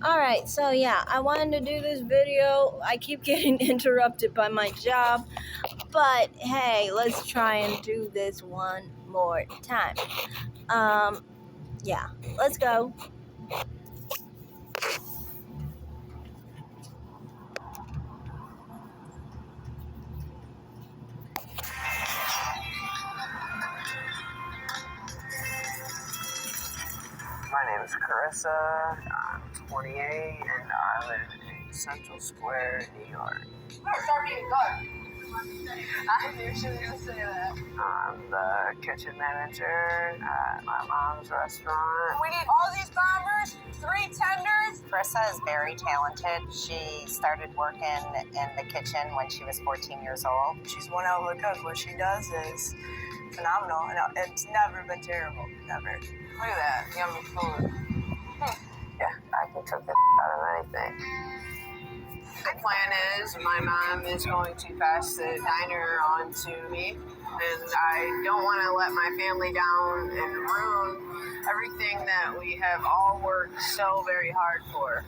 Alright, so yeah, I wanted to do this video. I keep getting interrupted by my job, but hey, let's try and do this one more time. Yeah, let's go. My name is Carissa. I'm 28 and I live in Central Square, New York. Start being good. I knew she was going to say that. I'm the kitchen manager at my mom's restaurant. We need all these bombers, 3 tenders. Carissa is very talented. She started working in the kitchen when she was 14 years old. She's one hell of a cook. What she does is phenomenal. And it's never been terrible. Never. Look at that. Yummy food. Yeah, I can cook the out of anything. The plan is my mom is going to pass the diner on to me. And I don't want to let my family down and ruin everything that we have all worked so very hard for.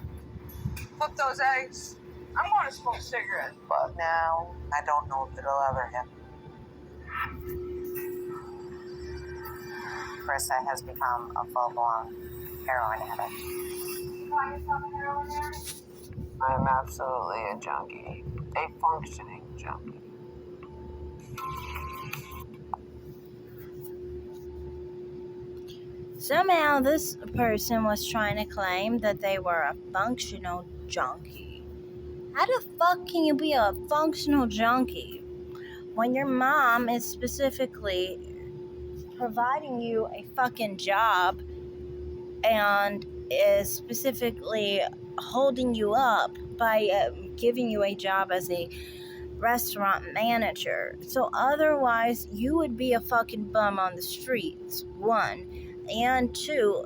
Flip those eggs. I'm going to smoke cigarettes. But now, I don't know if it'll ever happen. Carissa has become a full-blown heroin addict. Call yourself a heroin addict? I'm absolutely a junkie. A functioning junkie. Somehow, this person was trying to claim that they were a functional junkie. How the fuck can you be a functional junkie when your mom is specifically providing you a fucking job and is specifically holding you up by giving you a job as a restaurant manager? So otherwise, you would be a fucking bum on the streets, 1. And 2,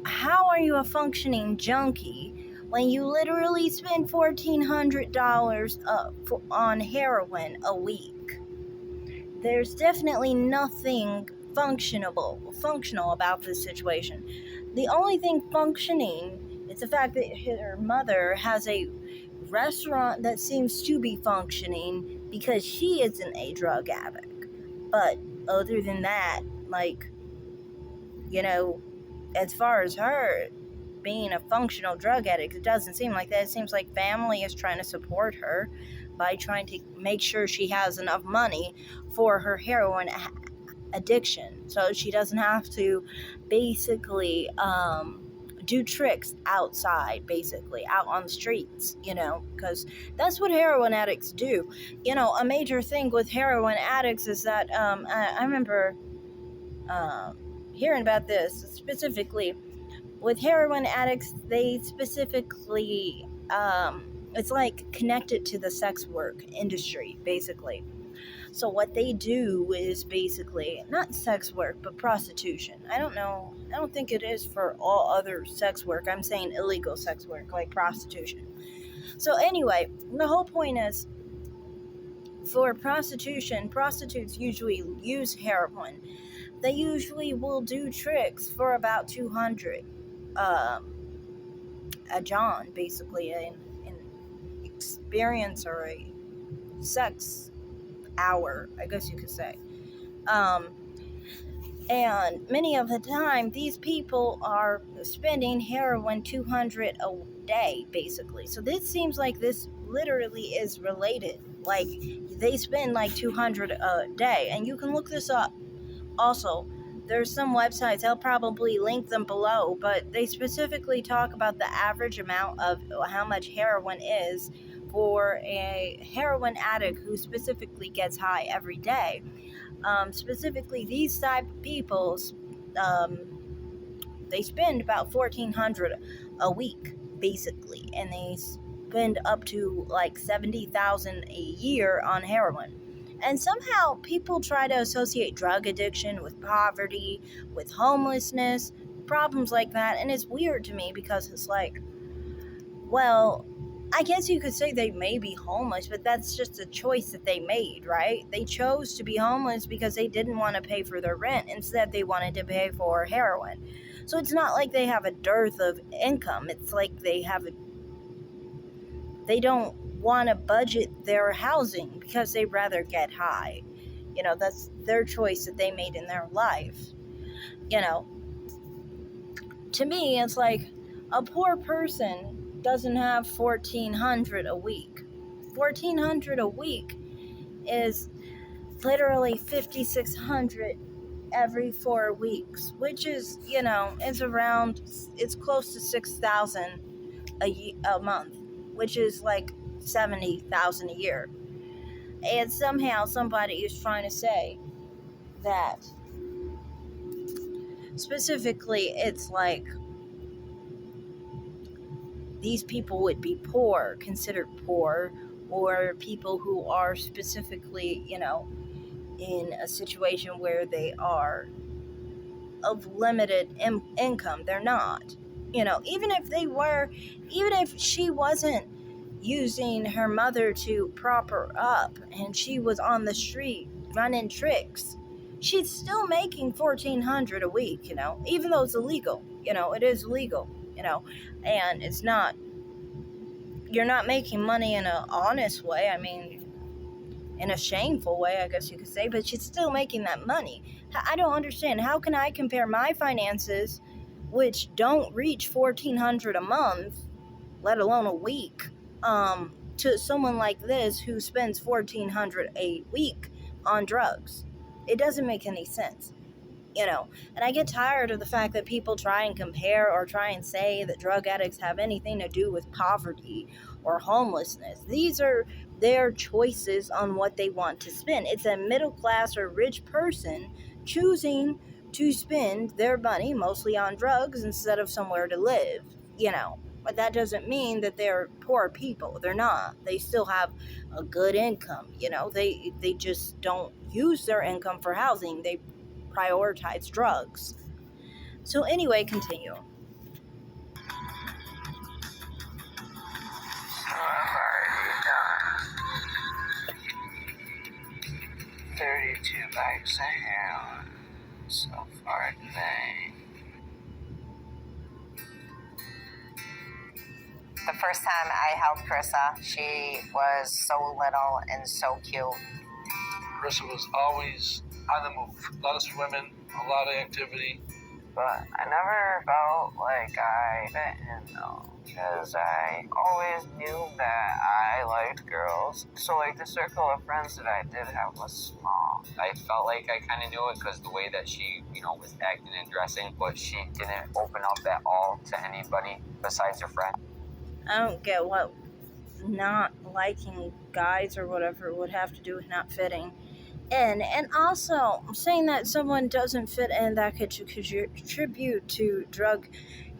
how are you a functioning junkie when you literally spend $1,400 on heroin a week? There's definitely nothing functional about this situation. The only thing functioning is the fact that her mother has a restaurant that seems to be functioning because she isn't a drug addict. But other than that, as far as her being a functional drug addict, it doesn't seem like that. It seems like family is trying to support her by trying to make sure she has enough money for her heroin addiction, so she doesn't have to basically do tricks outside, basically out on the streets, because that's what heroin addicts do. A major thing with heroin addicts is that I remember hearing about this specifically. With heroin addicts, they specifically, it's like connected to the sex work industry, basically. So what they do is basically, not sex work, but prostitution. I don't think it is for all other sex work. I'm saying illegal sex work, like prostitution. So anyway, the whole point is, for prostitution, prostitutes usually use heroin. They usually will do tricks for about 200 a John, basically, an experience or a sex hour, I guess you could say. And many of the time, these people are spending heroin 200 a day, basically. So this seems like this literally is related. Like, they spend like 200 a day, and you can look this up. Also, there's some websites, I'll probably link them below, but they specifically talk about the average amount of how much heroin is for a heroin addict who specifically gets high every day. Specifically, these type of people, they spend about $1,400 a week, basically, and they spend up to like $70,000 a year on heroin. And somehow people try to associate drug addiction with poverty, with homelessness, problems like that. And it's weird to me because it's like, well, I guess you could say they may be homeless, but that's just a choice that they made, right? They chose to be homeless because they didn't want to pay for their rent. Instead, they wanted to pay for heroin. So it's not like they have a dearth of income. It's like they don't want to budget their housing because they'd rather get high. That's their choice that they made in their life. You know, to me, it's like a poor person doesn't have $1,400 a week. $1,400 a week is literally $5,600 every 4 weeks, which is, it's close to $6,000 a month, which is like $70,000 a year. And somehow somebody is trying to say that specifically it's like these people would be poor, considered poor, or people who are specifically, in a situation where they are of limited income. They're not. Even if she wasn't using her mother to prop her up and she was on the street running tricks, she's still making $1,400 a week, even though it's illegal. It is illegal, and it's not, you're not making money in an honest way. I mean, in a shameful way, I guess you could say, but she's still making that money. I don't understand. How can I compare my finances, which don't reach $1,400 a month, let alone a week, to someone like this who spends $1,400 a week on drugs? It doesn't make any sense. And I get tired of the fact that people try and compare or try and say that drug addicts have anything to do with poverty or homelessness. These are their choices on what they want to spend. It's a middle class or rich person choosing to spend their money mostly on drugs instead of somewhere to live, But that doesn't mean that they're poor people. They're not. They still have a good income, They just don't use their income for housing. They prioritize drugs. So anyway, continue. So I've already done 32 bags of heroin so far today. The first time I held Carissa, she was so little and so cute. Carissa was always on the move. A lot of swimming, a lot of activity. But I never felt like I fit in though, because I always knew that I liked girls. So like the circle of friends that I did have was small. I felt like I kind of knew it because the way that she, was acting and dressing, but she didn't open up at all to anybody besides her friend. I don't get what not liking guys or whatever would have to do with not fitting in. And also, saying that someone doesn't fit in, that could contribute to drug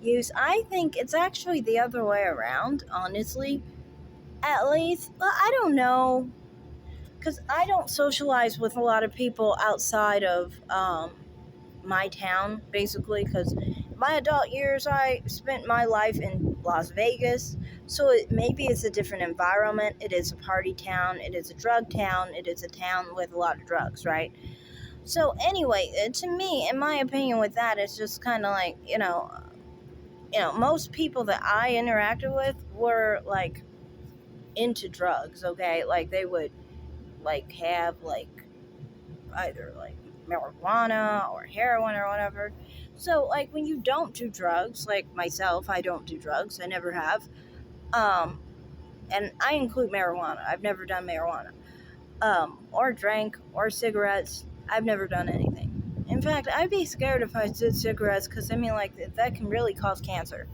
use. I think it's actually the other way around, honestly. At least, well, I don't know, because I don't socialize with a lot of people outside of my town, basically, because my adult years, I spent my life in Las Vegas, so maybe it's a different environment. It is a party town, it is a drug town, it is a town with a lot of drugs, right? So anyway, to me, in my opinion with that, it's just kind of like, most people that I interacted with were, like, into drugs, okay? Like, they would, like, have, like, either, like, marijuana or heroin or whatever. So, like, when you don't do drugs, like myself, I don't do drugs. I never have. And I include marijuana. I've never done marijuana. Or drank, or cigarettes. I've never done anything. In fact, I'd be scared if I did cigarettes, because, I mean, like, that can really cause cancer.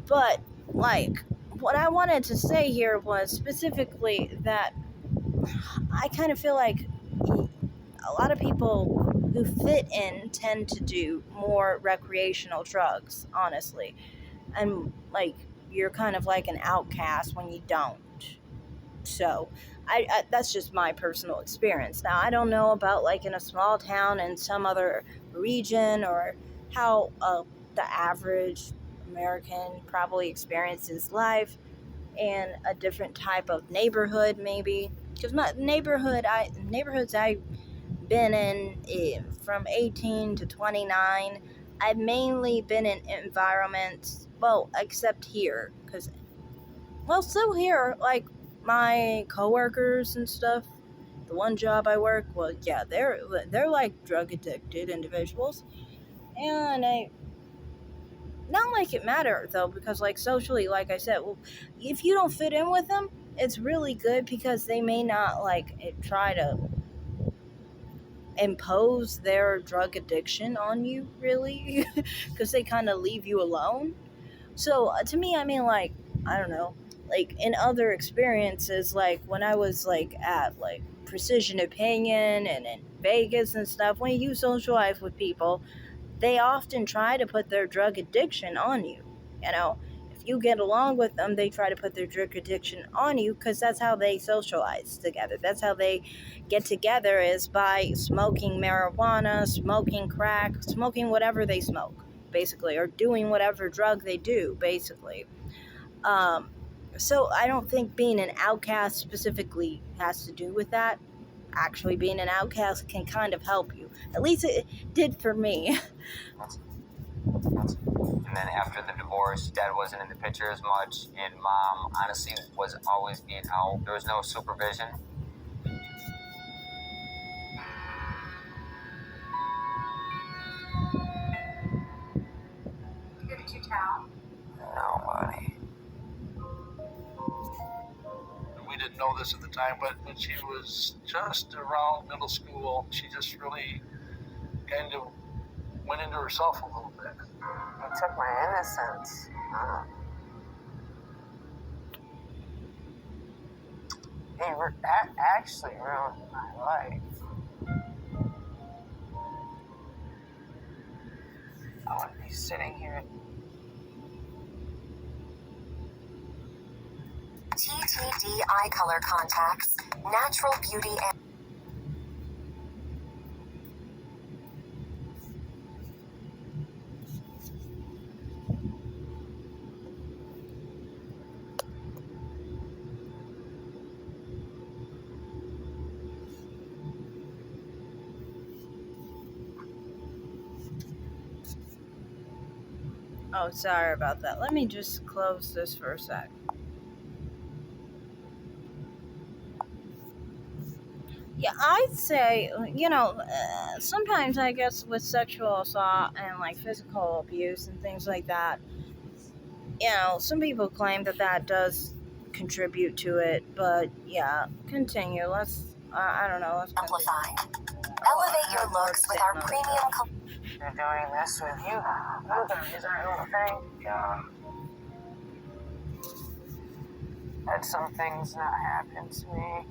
But, like, what I wanted to say here was specifically that I kind of feel like a lot of people who fit in tend to do more recreational drugs, honestly. And, like, you're kind of like an outcast when you don't. So, I that's just my personal experience. Now, I don't know about, like, in a small town in some other region, or how the average American probably experiences life in a different type of neighborhood, maybe. Because my neighborhoods I've been in from 18 to 29. I've mainly been in environments, well, except here, because, well, still here, like, my coworkers and stuff, the one job I work, well, yeah, they're like drug addicted individuals, and I not like it matter though, because like socially, like I said, well, if you don't fit in with them, it's really good because they may not like try to impose their drug addiction on you, really, because they kind of leave you alone. So to me, I mean, like, I don't know, like in other experiences, like when I was like at like Precision Opinion and in Vegas and stuff, when you socialize with people, they often try to put their drug addiction on you. You know, if you get along with them, they try to put their drug addiction on you because that's how they socialize together. That's how they get together, is by smoking marijuana, smoking crack, smoking whatever they smoke, basically, or doing whatever drug they do, basically. Um, so I don't think being an outcast specifically has to do with that. Actually, being an outcast can kind of help you. At least it did for me. And then after the divorce, dad wasn't in the picture as much, and mom honestly was always being out. There was no supervision. Who did you tell? Nobody. We didn't know this at the time, but when she was just around middle school, she just really kind of went into herself a little bit. It took my innocence. He actually ruined my life. I wouldn't be sitting here. TTD eye color contacts, natural beauty and Oh, sorry about that. Let me just close this for a sec. Yeah, I'd say, sometimes I guess with sexual assault and like physical abuse and things like that, some people claim that that does contribute to it, but yeah, continue. I don't know, let's continue. amplify. Elevate your looks with our premium They're doing this with you. Is that your thing? Yeah. Had some things not happen to me.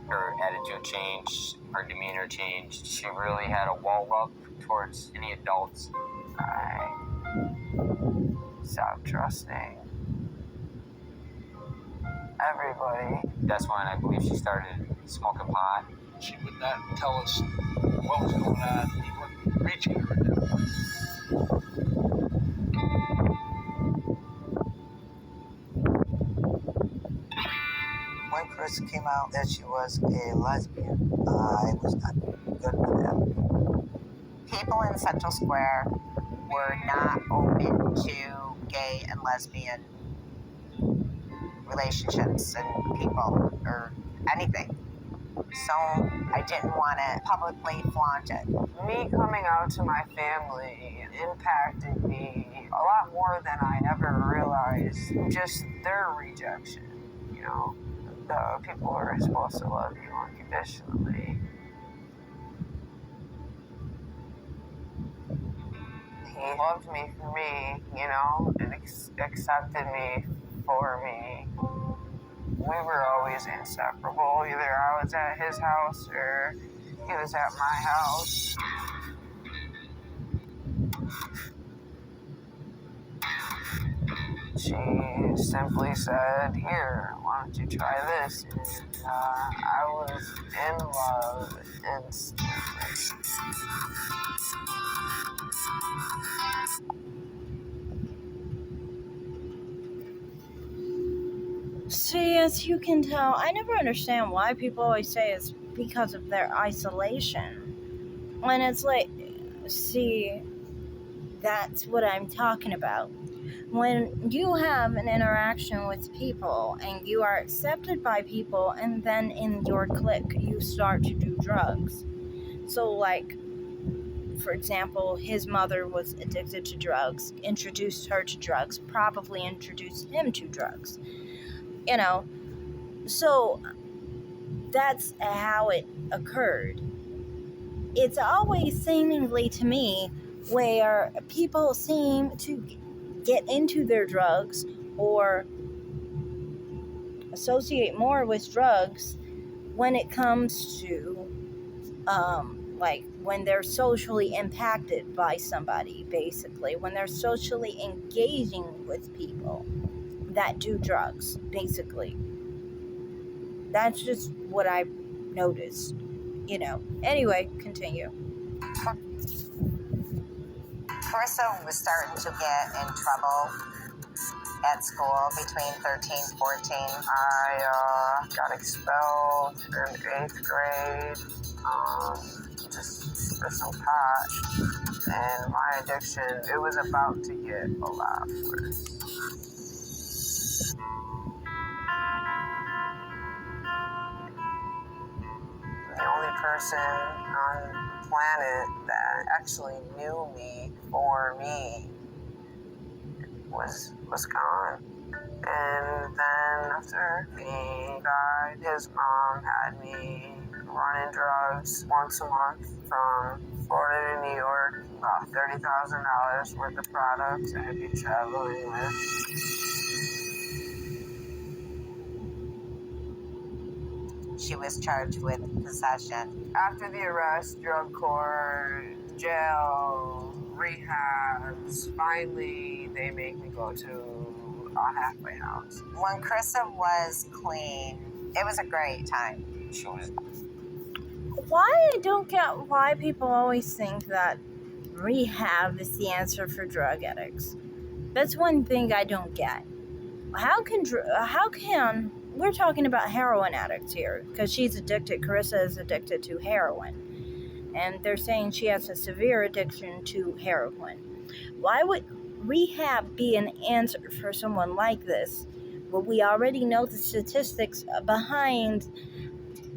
Her attitude changed, her demeanor changed. She really had a wall up towards any adults. I stopped trusting everybody. That's when I believe she started smoking pot. She would not tell us what was going on. We weren't reaching her at that point. When Chris came out that she was a lesbian, I was not good with that. People in Central Square were not open to gay and lesbian relationships and people or anything. So I didn't want to publicly flaunt it. Me coming out to my family impacted me a lot more than I ever realized. Just their rejection, the people who are supposed to love you unconditionally. He loved me for me, and accepted me for me. We were always inseparable. Either I was at his house or he was at my house. She simply said, "Here, why don't you try this?" And I was in love instantly. See, as you can tell, I never understand why people always say it's because of their isolation. When it's like, see, that's what I'm talking about. When you have an interaction with people and you are accepted by people, and then in your clique, you start to do drugs. So, like, for example, his mother was addicted to drugs, introduced her to drugs, probably introduced him to drugs. You know, so that's how it occurred. It's always seemingly to me where people seem to get into their drugs or associate more with drugs when it comes to like when they're socially impacted by somebody, basically when they're socially engaging with people that do drugs, basically. That's just what I've noticed, anyway, continue. Carissa was starting to get in trouble at school between 13 and 14. I got expelled in 8th grade just for some pot. And my addiction, it was about to get a lot worse. The only person on the planet that actually knew me for me was gone. And then after he died, his mom had me running drugs once a month from Florida to New York, about $30,000 worth of products I'd be traveling with. She was charged with possession. After the arrest, drug court, jail, rehabs, finally they make me go to a halfway house. When Carissa was clean, it was a great time. She was Why I don't get why people always think that rehab is the answer for drug addicts. That's one thing I don't get. How can we're talking about heroin addicts here, because she's addicted. Carissa is addicted to heroin, and they're saying she has a severe addiction to heroin. Why would rehab be an answer for someone like this? Well, we already know the statistics behind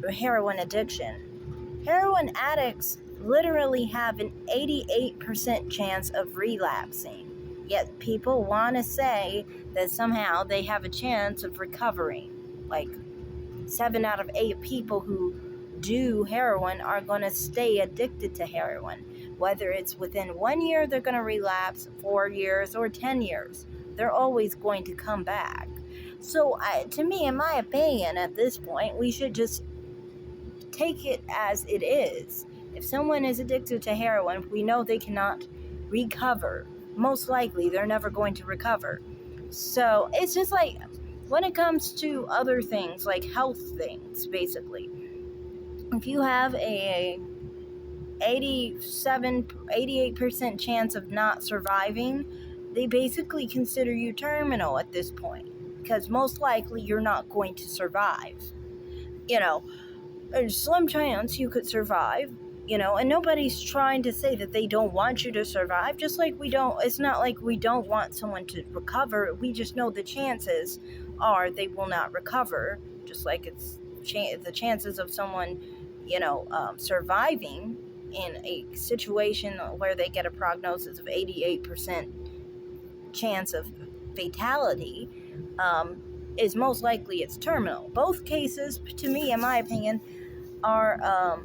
heroin addiction. Heroin addicts literally have an 88% chance of relapsing, yet people want to say that somehow they have a chance of recovering. Like 7 out of 8 people who do heroin are going to stay addicted to heroin. Whether it's within 1 year they're going to relapse, 4 years, or 10 years, they're always going to come back. So to me, in my opinion, at this point, we should just take it as it is. If someone is addicted to heroin, we know they cannot recover. Most likely, they're never going to recover. So it's just like when it comes to other things, like health things, basically. If you have a 88% chance of not surviving, they basically consider you terminal at this point, because most likely you're not going to survive. There's a slim chance you could survive, and nobody's trying to say that they don't want you to survive, just like it's not like we don't want someone to recover. We just know the chances are they will not recover, just like it's the chances of someone, surviving in a situation where they get a prognosis of 88% chance of fatality, is most likely it's terminal. Both cases, to me, in my opinion, are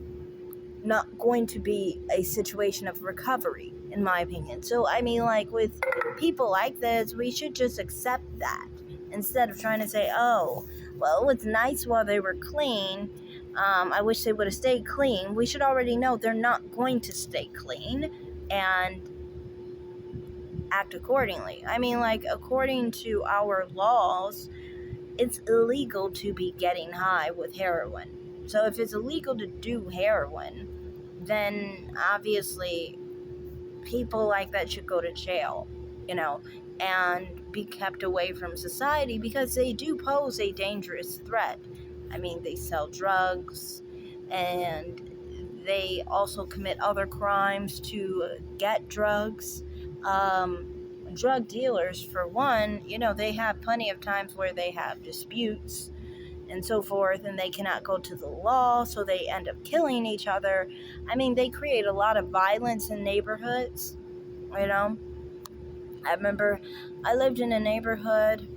not going to be a situation of recovery, in my opinion. So, I mean, like, with people like this, we should just accept that instead of trying to say, oh, well, it's nice while they were clean. I wish they would have stayed clean. We should already know they're not going to stay clean and act accordingly. I mean, like, according to our laws, it's illegal to be getting high with heroin. So if it's illegal to do heroin, then obviously people like that should go to jail. and be kept away from society because they do pose a dangerous threat. I mean, they sell drugs and they also commit other crimes to get drugs. Drug dealers, for one, they have plenty of times where they have disputes and so forth, and they cannot go to the law, so they end up killing each other. I mean, they create a lot of violence in neighborhoods. I remember I lived in a neighborhood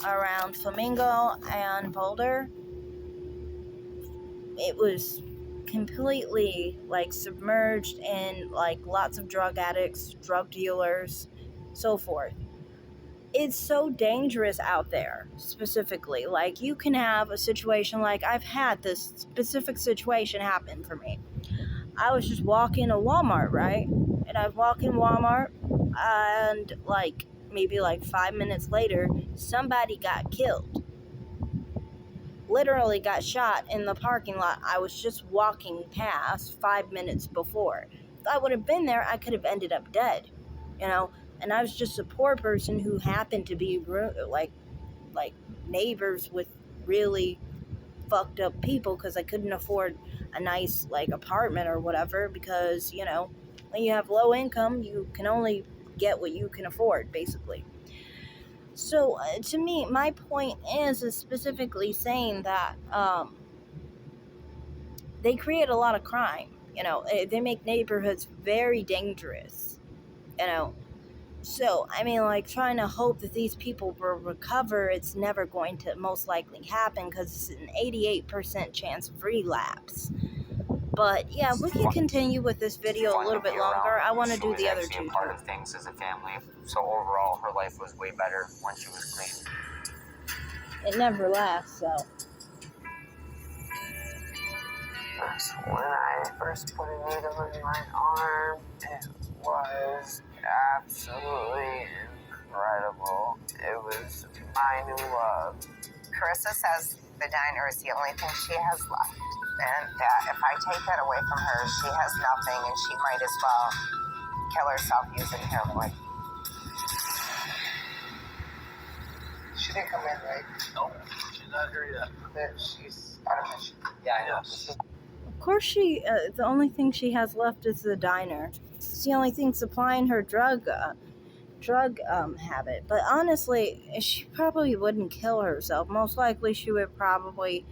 around Flamingo and Boulder. It was completely like submerged in like lots of drug addicts, drug dealers, so forth. It's so dangerous out there, specifically. Like, you can have a situation like I've had this specific situation happen for me. I was just walking a Walmart, right? And I walk in Walmart, and like maybe like 5 minutes later, somebody got killed. Literally got shot in the parking lot I was just walking past 5 minutes before. If I would have been there, I could have ended up dead, and I was just a poor person who happened to be like neighbors with really fucked up people because I couldn't afford a nice like apartment or whatever, because when you have low income, you can only get what you can afford, basically. So to me, my point is specifically saying that they create a lot of crime. They make neighborhoods very dangerous. So, I mean, like, trying to hope that these people will recover, it's never going to most likely happen because it's an 88% chance of relapse. But, yeah, we can continue with this video a little bit longer. I want to do the other two. She was actually a part of things as a family. So overall, her life was way better when she was clean. It never lasts, so. When I first put a needle in my arm, it was absolutely incredible. It was my new love. Carissa says the diner is the only thing she has left. And that if I take that away from her, she has nothing, and she might as well kill herself using heroin. She didn't come in, right? No, she's not here yet. That she's out of mission. Yeah, I know. Yes. Of course, the only thing she has left is the diner. It's the only thing supplying her drug habit. But honestly, she probably wouldn't kill herself. Most likely, she would probably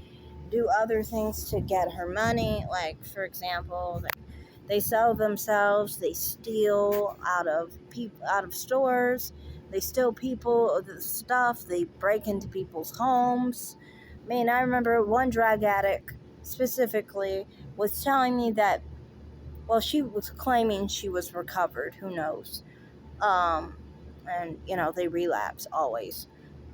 do other things to get her money. Like, for example, they sell themselves. They steal out of stores. They steal people the stuff. They break into people's homes. I mean, I remember one drug addict specifically was telling me that, well, she was claiming she was recovered. Who knows? And they relapse always.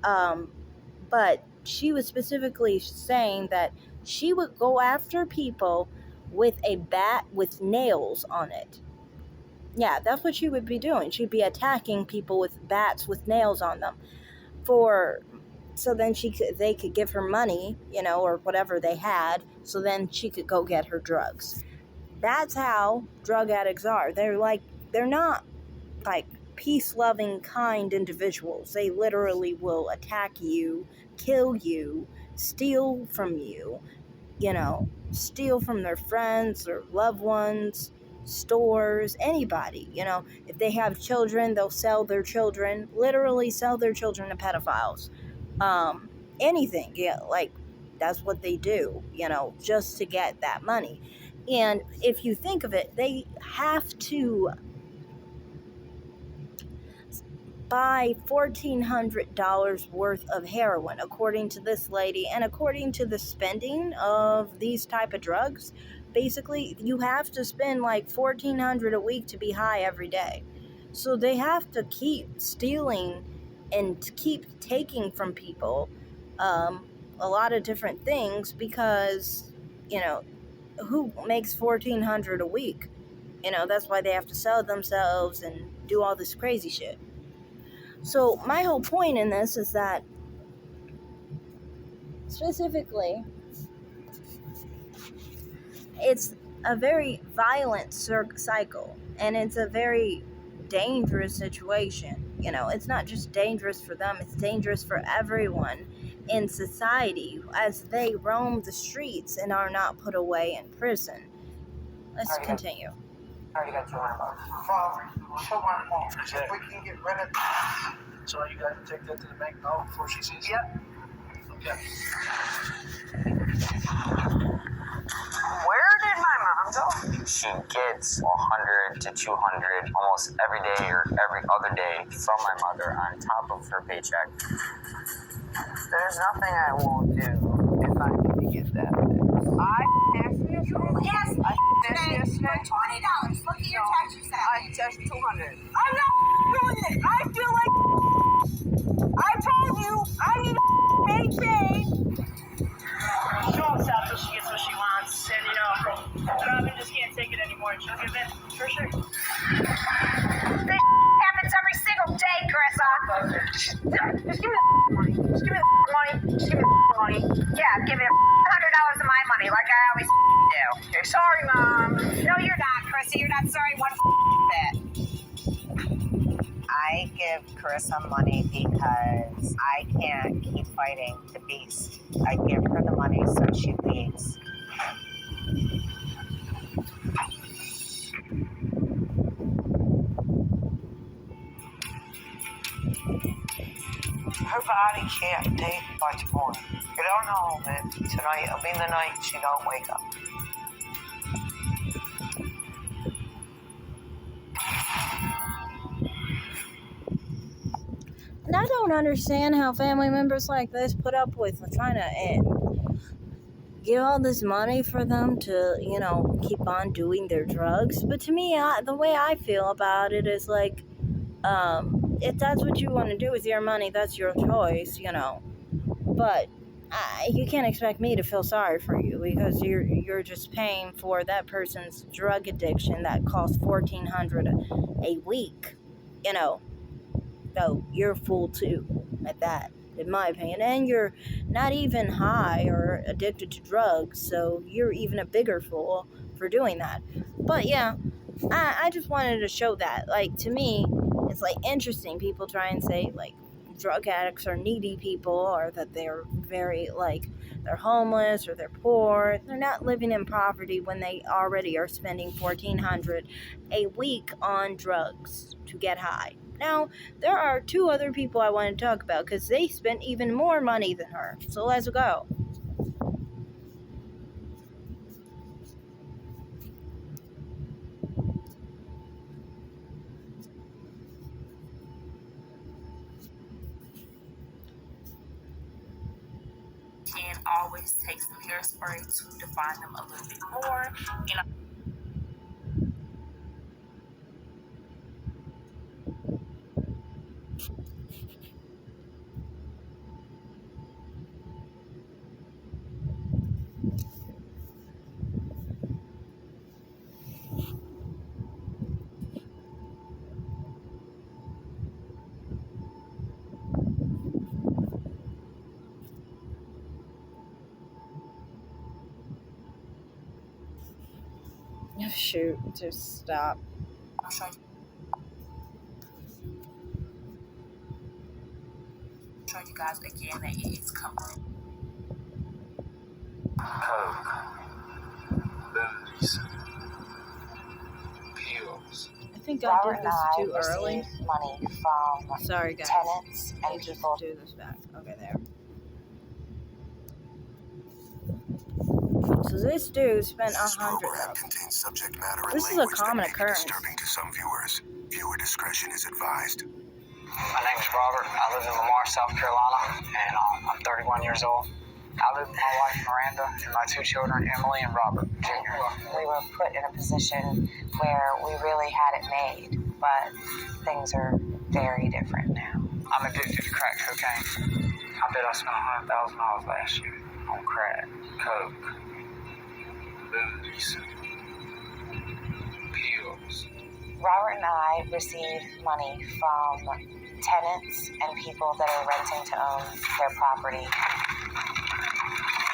But she was specifically saying that she would go after people with a bat with nails on it. Yeah, that's what she would be doing. She'd be attacking people with bats with nails on them so then they could give her money, or whatever they had, so then she could go get her drugs. That's how drug addicts are. They're not like peace-loving, kind individuals. They literally will attack you, kill you, steal from you, steal from their friends or loved ones, stores, anybody. If they have children, they'll sell their children, literally sell their children to pedophiles. Anything, like that's what they do, just to get that money. And if you think of it, they have to buy $1,400 worth of heroin, according to this lady, and according to the spending of these type of drugs. Basically, you have to spend like $1,400 a week to be high every day. So they have to keep stealing and keep taking from people a lot of different things because, who makes $1,400 a week? That's why they have to sell themselves and do all this crazy shit. So my whole point in this is that, specifically, it's a very violent cycle, and it's a very dangerous situation. It's not just dangerous for them, it's dangerous for everyone in society as they roam the streets and are not put away in prison. Let's continue. I already got $200. Well, she'll want more. If we can get rid of that. So you guys take that to the bank now before she sees it? Yep. Okay. Where did my mom go? She gets 100 to 200 almost every day or every other day from my mother on top of her paycheck. There's nothing I won't do if I need to get that fixed. I asked you yesterday. Yes, I asked you yesterday. for $20. Look at your tax you sent. I touched 200. I'm not doing it. I feel like I told you I need a paycheck. She won't stop till she gets what she wants, and Robin just can't take it anymore. She'll give in, for sure. This happens every single day, Carissa. Just give me the money. Just give me the money. Just give me the money. Yeah, give me $100 of my money, like I always do. Okay, sorry, Mom. No, you're not, Carissa. You're not sorry one bit. I give Carissa money because I can't keep fighting the beast. I give her the money so she leaves. Her body can't take much more. You don't know if tonight will be the night she don't wake up. And I don't understand how family members like this put up with trying to give all this money for them to, keep on doing their drugs. But to me, the way I feel about it is like, if that's what you want to do with your money, that's your choice, But you can't expect me to feel sorry for you because you're just paying for that person's drug addiction that costs $1,400 a week, So you're a fool too at that, in my opinion. And you're not even high or addicted to drugs, so you're even a bigger fool for doing that. But yeah, I just wanted to show that. Like, to me, it's like interesting. People try and say like drug addicts are needy people, or that they're very they're homeless or they're poor. They're not living in poverty when they already are spending $1,400 a week on drugs to get high. Now, there are two other people I want to talk about because they spent even more money than her. So let's go. And always take some hairspray to define them a little bit more. Shoot, just stop. I'll show you guys again that it is coming. Coke, booze, pills. I think I did this too early. Money from Sorry, guys. tenants and Just people. do this back. Okay, there. So this dude spent $100. Contains subject matter and This is a language that common may be occurrence. disturbing to some viewers. Viewer discretion is advised. My name is Robert. I live in Lamar, South Carolina, and I'm 31 years old. I live with my wife Miranda and my two children, Emily and Robert Jr. We were put in a position where we really had it made, but things are very different now. I'm addicted to crack cocaine. I bet I spent $100,000 last year on crack, coke, booze, pills. Robert and I receive money from tenants and people that are renting to own their property.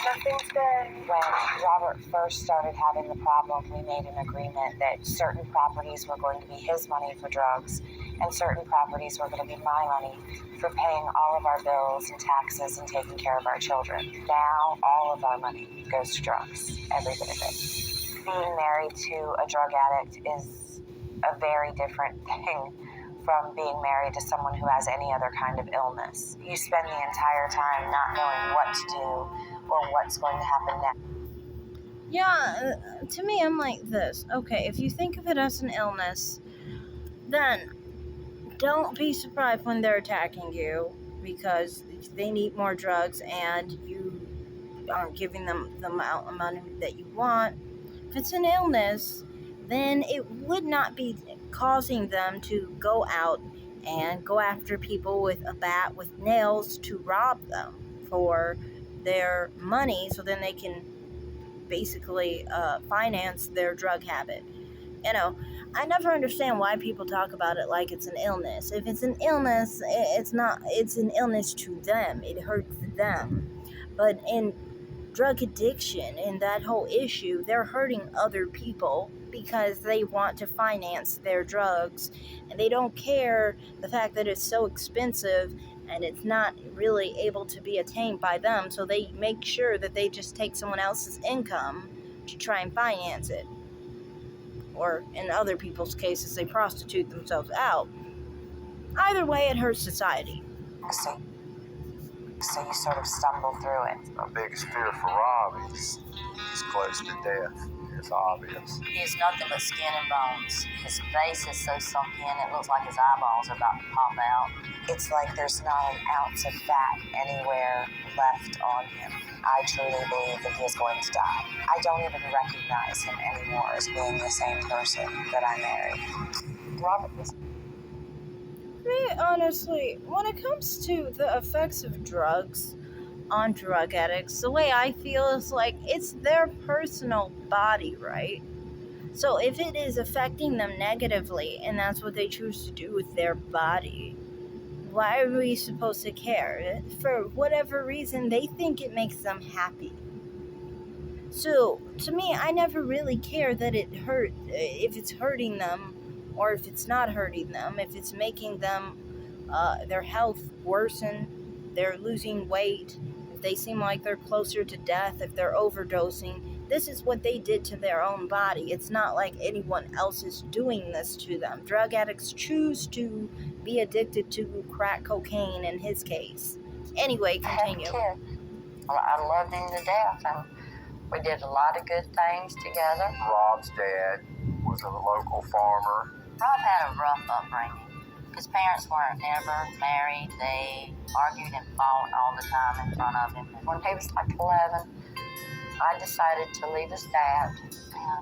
Nothing's good. When Robert first started having the problem, we made an agreement that certain properties were going to be his money for drugs and certain properties were going to be my money for paying all of our bills and taxes and taking care of our children. Now, all of our money goes to drugs, every bit of it. Being married to a drug addict is a very different thing from being married to someone who has any other kind of illness. You spend the entire time not knowing what to do or what's going to happen next. Yeah, to me, I'm like this. Okay, if you think of it as an illness, then don't be surprised when they're attacking you because they need more drugs and you aren't giving them the amount of money that you want. If it's an illness, then it would not be causing them to go out and go after people with a bat with nails to rob them for their money so then they can basically finance their drug habit. You know, I never understand why people talk about it like it's an illness. If it's an illness, it's not. It's an illness to them. It hurts them. But in drug addiction and that whole issue, they're hurting other people because they want to finance their drugs and they don't care the fact that it's so expensive and it's not really able to be attained by them, so they make sure that they just take someone else's income to try and finance it. Or in other people's cases, they prostitute themselves out. Either way, it hurts society. So you sort of stumble through it. My biggest fear for Rob is he's close to death. It's obvious. He's nothing but skin and bones. His face is so sunk in, it looks like his eyeballs are about to pop out. It's like there's not an ounce of fat anywhere left on him. I truly believe that he is going to die. I don't even recognize him anymore as being the same person that I married. Robert was... Me, honestly, when it comes to the effects of drugs on drug addicts, the way I feel is like it's their personal body, right? So if it is affecting them negatively and that's what they choose to do with their body, why are we supposed to care? For whatever reason, they think it makes them happy. So to me, I never really care that it hurt, if it's hurting them or if it's not hurting them, if it's making them, their health worsen, they're losing weight, if they seem like they're closer to death, if they're overdosing. This is what they did to their own body. It's not like anyone else is doing this to them. Drug addicts choose to be addicted to crack cocaine in his case. Anyway, continue. I loved him to death, and we did a lot of good things together. Rob's dad was a local farmer. Rob had a rough upbringing. His parents weren't never married. They argued and fought all the time in front of him. When he was like 11, I decided to leave his dad.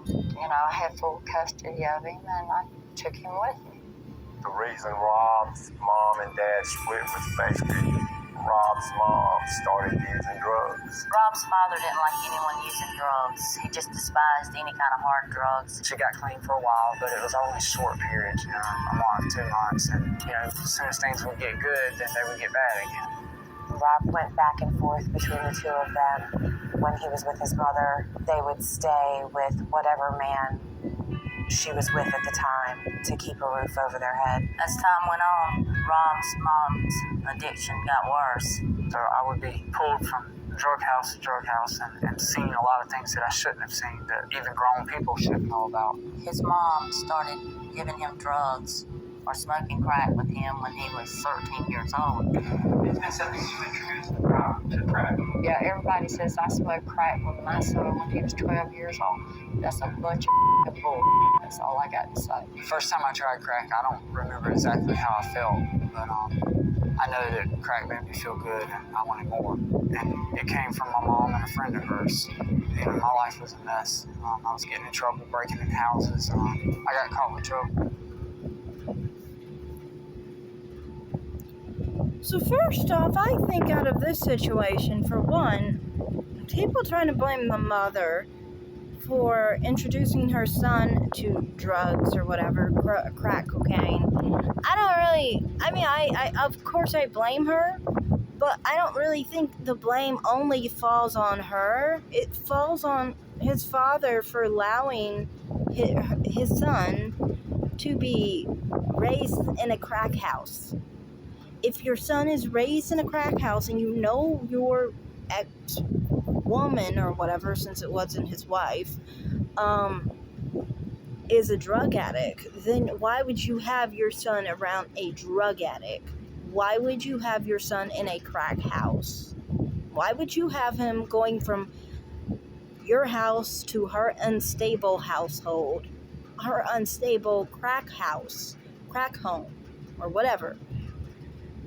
And, I had full custody of him, and I took him with me. The reason Rob's mom and dad split was basically Rob's mom started using drugs. Rob's father didn't like anyone using drugs. He just despised any kind of hard drugs. She got clean for a while, but it was only short periods, a month, 2 months. And, as soon as things would get good, then they would get bad again. Rob went back and forth between the two of them. When he was with his mother, they would stay with whatever man she was with at the time to keep a roof over their head. As time went on, Rob's mom's addiction got worse. So I would be pulled from drug house to drug house and seeing a lot of things that I shouldn't have seen, that even grown people shouldn't know about. His mom started giving him drugs or smoking crack with him when he was 13 years old. It's been something you introduced Rob to crack. Yeah, everybody says I smoked crack with my son when he was 12 years old. That's a bunch of bull. That's all I got to say. First time I tried crack, I don't remember exactly how I felt, but I know that crack made me feel good and I wanted more. And it came from my mom and a friend of hers. My life was a mess. I was getting in trouble, breaking in houses. I got caught with trouble. So first off, I think out of this situation, for one, people trying to blame the mother for introducing her son to drugs or whatever, crack cocaine. I of course I blame her, But I don't really think the blame only falls on her. It falls on his father for allowing his son to be raised in a crack house. If your son is raised in a crack house and you know your ex-woman or whatever, since it wasn't his wife, is a drug addict, then why would you have your son around a drug addict? Why would you have your son in a crack house? Why would you have him going from your house to her unstable household, her unstable crack house, crack home, or whatever?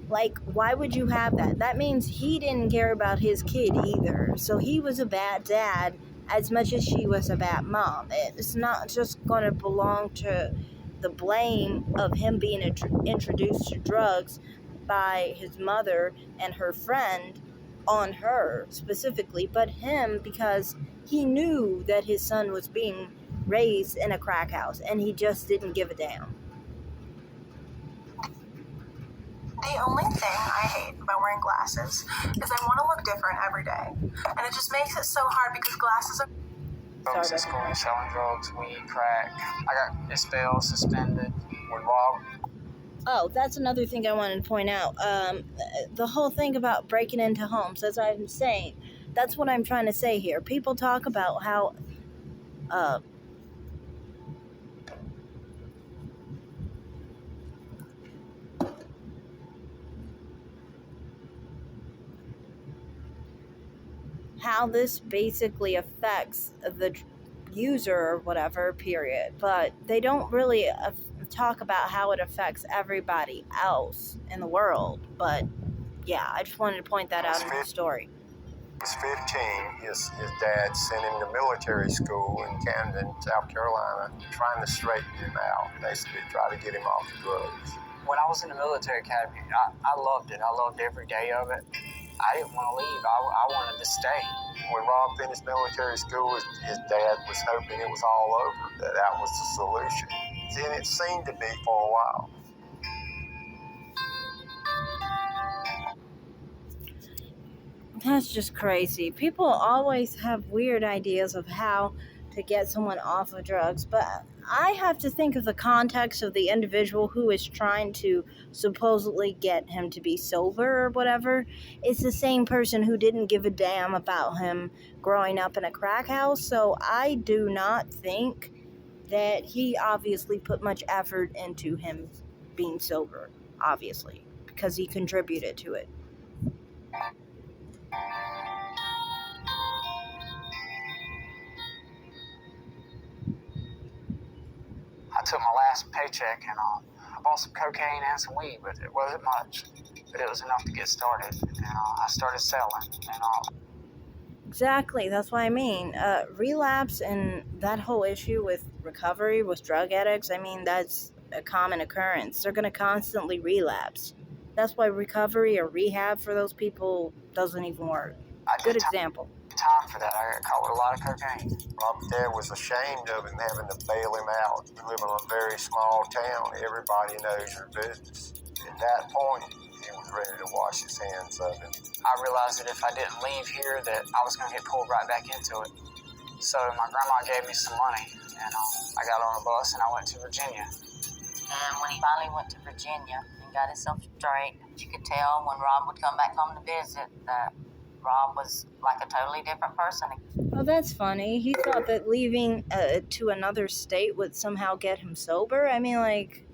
Like, why would you have that? That means he didn't care about his kid either. So he was a bad dad as much as she was a bad mom. It's not just going to belong to the blame of him being introduced to drugs by his mother and her friend on her specifically, but him, because he knew that his son was being raised in a crack house and he just didn't give a damn. The only thing I hate about wearing glasses is I want to look different every day. And it just makes it so hard because glasses are... Folks at school selling drugs, weed, crack. I got expelled, suspended. When Rob... Oh, that's another thing I wanted to point out. The whole thing about breaking into homes, as I'm saying, that's what I'm trying to say here. People talk about how this basically affects the user or whatever, period. But they don't really talk about how it affects everybody else in the world. But yeah, I just wanted to point that out in the story. He was 15. His dad sent him to military school in Camden, South Carolina, trying to straighten him out, basically try to get him off the drugs. When I was in the military academy, I loved it. I loved every day of it. I didn't want to leave. I wanted to stay. When Rob finished military school, his dad was hoping it was all over, that was the solution. And it seemed to be for a while. That's just crazy. People always have weird ideas of how to get someone off of drugs, but I have to think of the context of the individual who is trying to supposedly get him to be sober or whatever. It's the same person who didn't give a damn about him growing up in a crack house, so I do not think that he obviously put much effort into him being sober, obviously, because he contributed to it. I took my last paycheck and I bought some cocaine and some weed, but it wasn't much. But it was enough to get started, and I started selling. Exactly, that's what I mean. Relapse and that whole issue with recovery with drug addicts, I mean, that's a common occurrence. They're going to constantly relapse. That's why recovery or rehab for those people doesn't even work. Good example. Time for that. I got caught with a lot of cocaine. Rob's dad was ashamed of him having to bail him out. We live in a very small town. Everybody knows your business. At that point, he was ready to wash his hands of him. I realized that if I didn't leave here, that I was going to get pulled right back into it. So my grandma gave me some money, and I got on a bus and I went to Virginia. And when he finally went to Virginia and got himself straight, you could tell when Rob would come back home to visit that Rob was like a totally different person. Well, that's funny. He thought that leaving to another state would somehow get him sober. I mean, like,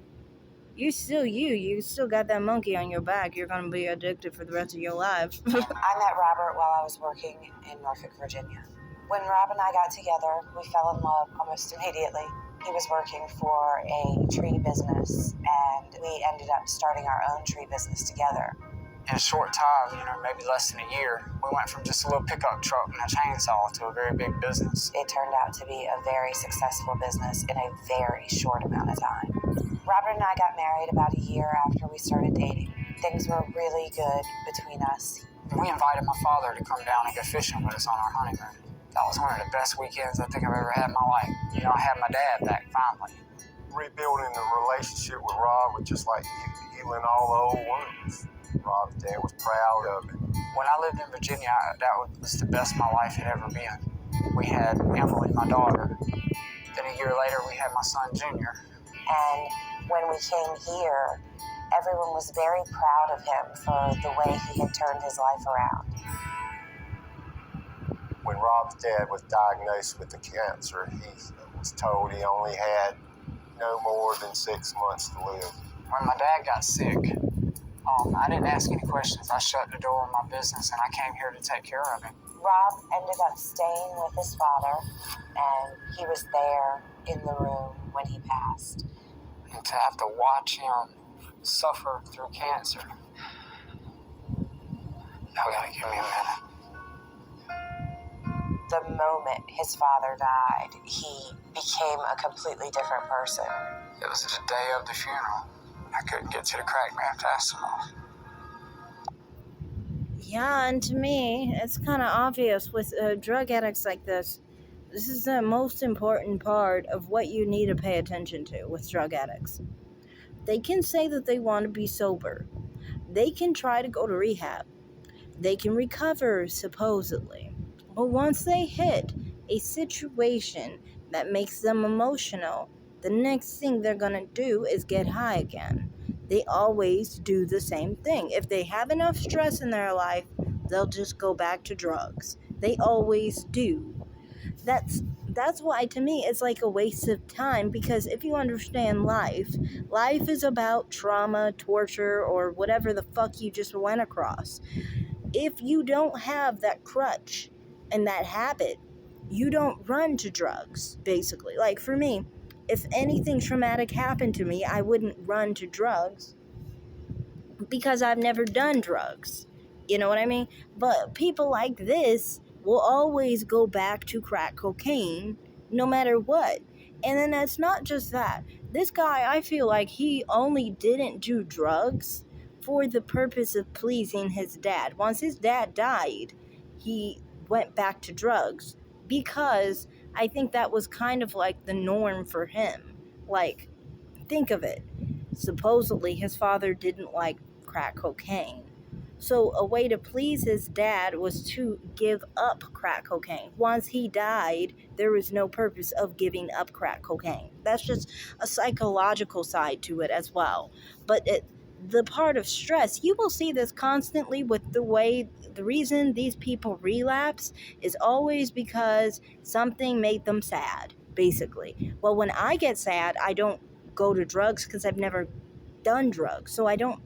you still got that monkey on your back. You're going to be addicted for the rest of your life. I met Robert while I was working in Norfolk, Virginia. When Rob and I got together, we fell in love almost immediately. He was working for a tree business, and we ended up starting our own tree business together. In a short time, maybe less than a year, we went from just a little pickup truck and a chainsaw to a very big business. It turned out to be a very successful business in a very short amount of time. Robert and I got married about a year after we started dating. Things were really good between us. We invited my father to come down and go fishing with us on our honeymoon. That was one of the best weekends I think I've ever had in my life. I had my dad back finally. Rebuilding the relationship with Rob was just like healing all the old wounds. Rob's dad was proud of him. When I lived in Virginia, that was the best my life had ever been. We had Emily, my daughter. Then a year later, we had my son, Junior. And when we came here, everyone was very proud of him for the way he had turned his life around. When Rob's dad was diagnosed with the cancer, he was told he only had no more than 6 months to live. When my dad got sick, I didn't ask any questions. I shut the door on my business and I came here to take care of him. Rob ended up staying with his father, and he was there in the room when he passed. And to have to watch him suffer through cancer. Y'all gotta give me a minute. The moment his father died, he became a completely different person. It was the day of the funeral. I couldn't get to the crack man fast enough. Yeah, and to me, it's kind of obvious with drug addicts like this. This is the most important part of what you need to pay attention to with drug addicts. They can say that they want to be sober. They can try to go to rehab. They can recover, supposedly. But once they hit a situation that makes them emotional, the next thing they're going to do is get high again. They always do the same thing. If they have enough stress in their life, they'll just go back to drugs. They always do. That's why, to me, it's like a waste of time, because if you understand life is about trauma, torture, or whatever the fuck you just went across. If you don't have that crutch and that habit, you don't run to drugs, basically. Like for me, if anything traumatic happened to me, I wouldn't run to drugs because I've never done drugs. You know what I mean? But people like this will always go back to crack cocaine no matter what. And then that's not just that. This guy, I feel like he only didn't do drugs for the purpose of pleasing his dad. Once his dad died, he went back to drugs because I think that was kind of like the norm for him. Like, think of it. Supposedly his father didn't like crack cocaine. So a way to please his dad was to give up crack cocaine. Once he died, there was no purpose of giving up crack cocaine. That's just a psychological side to it as well. But the part of stress, you will see this constantly with the reason these people relapse is always because something made them sad, basically. Well, when I get sad, I don't go to drugs because I've never done drugs. So I don't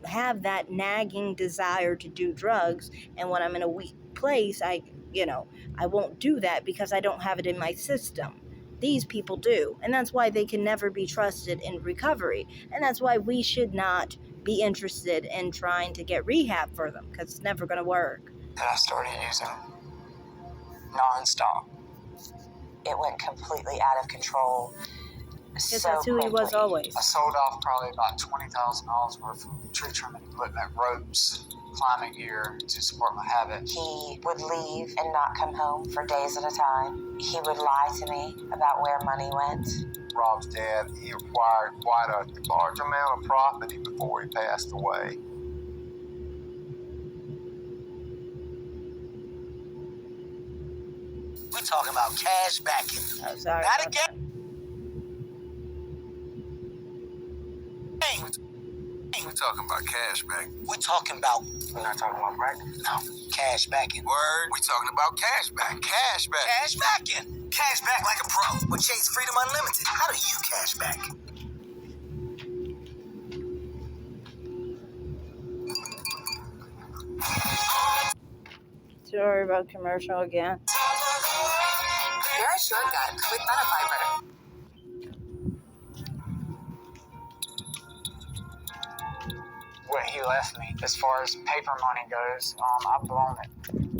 have that nagging desire to do drugs, and when I'm in a weak place, I won't do that because I don't have it in my system. These people do, and that's why they can never be trusted in recovery, and that's why we should not be interested in trying to get rehab for them, because it's never going to work. And I started using non-stop. It went completely out of control. Because that's who he was always. I sold off probably about $20,000 worth of tree trimming equipment, ropes, climbing gear to support my habit. He would leave and not come home for days at a time. He would lie to me about where money went. Rob's dad, he acquired quite a large amount of property before he passed away. We're talking about cash backing. Oh, sorry. Not again. We're talking about cash back. We're talking about. We're not talking about crack? No, cash backing. Word. We're talking about cash back. Cash back. Cash backing. Cash back like a pro with Chase Freedom Unlimited. How do you cash back? Sorry about commercial again. You're a shortcut with Benefiber. What he left me, as far as paper money goes, I've blown it.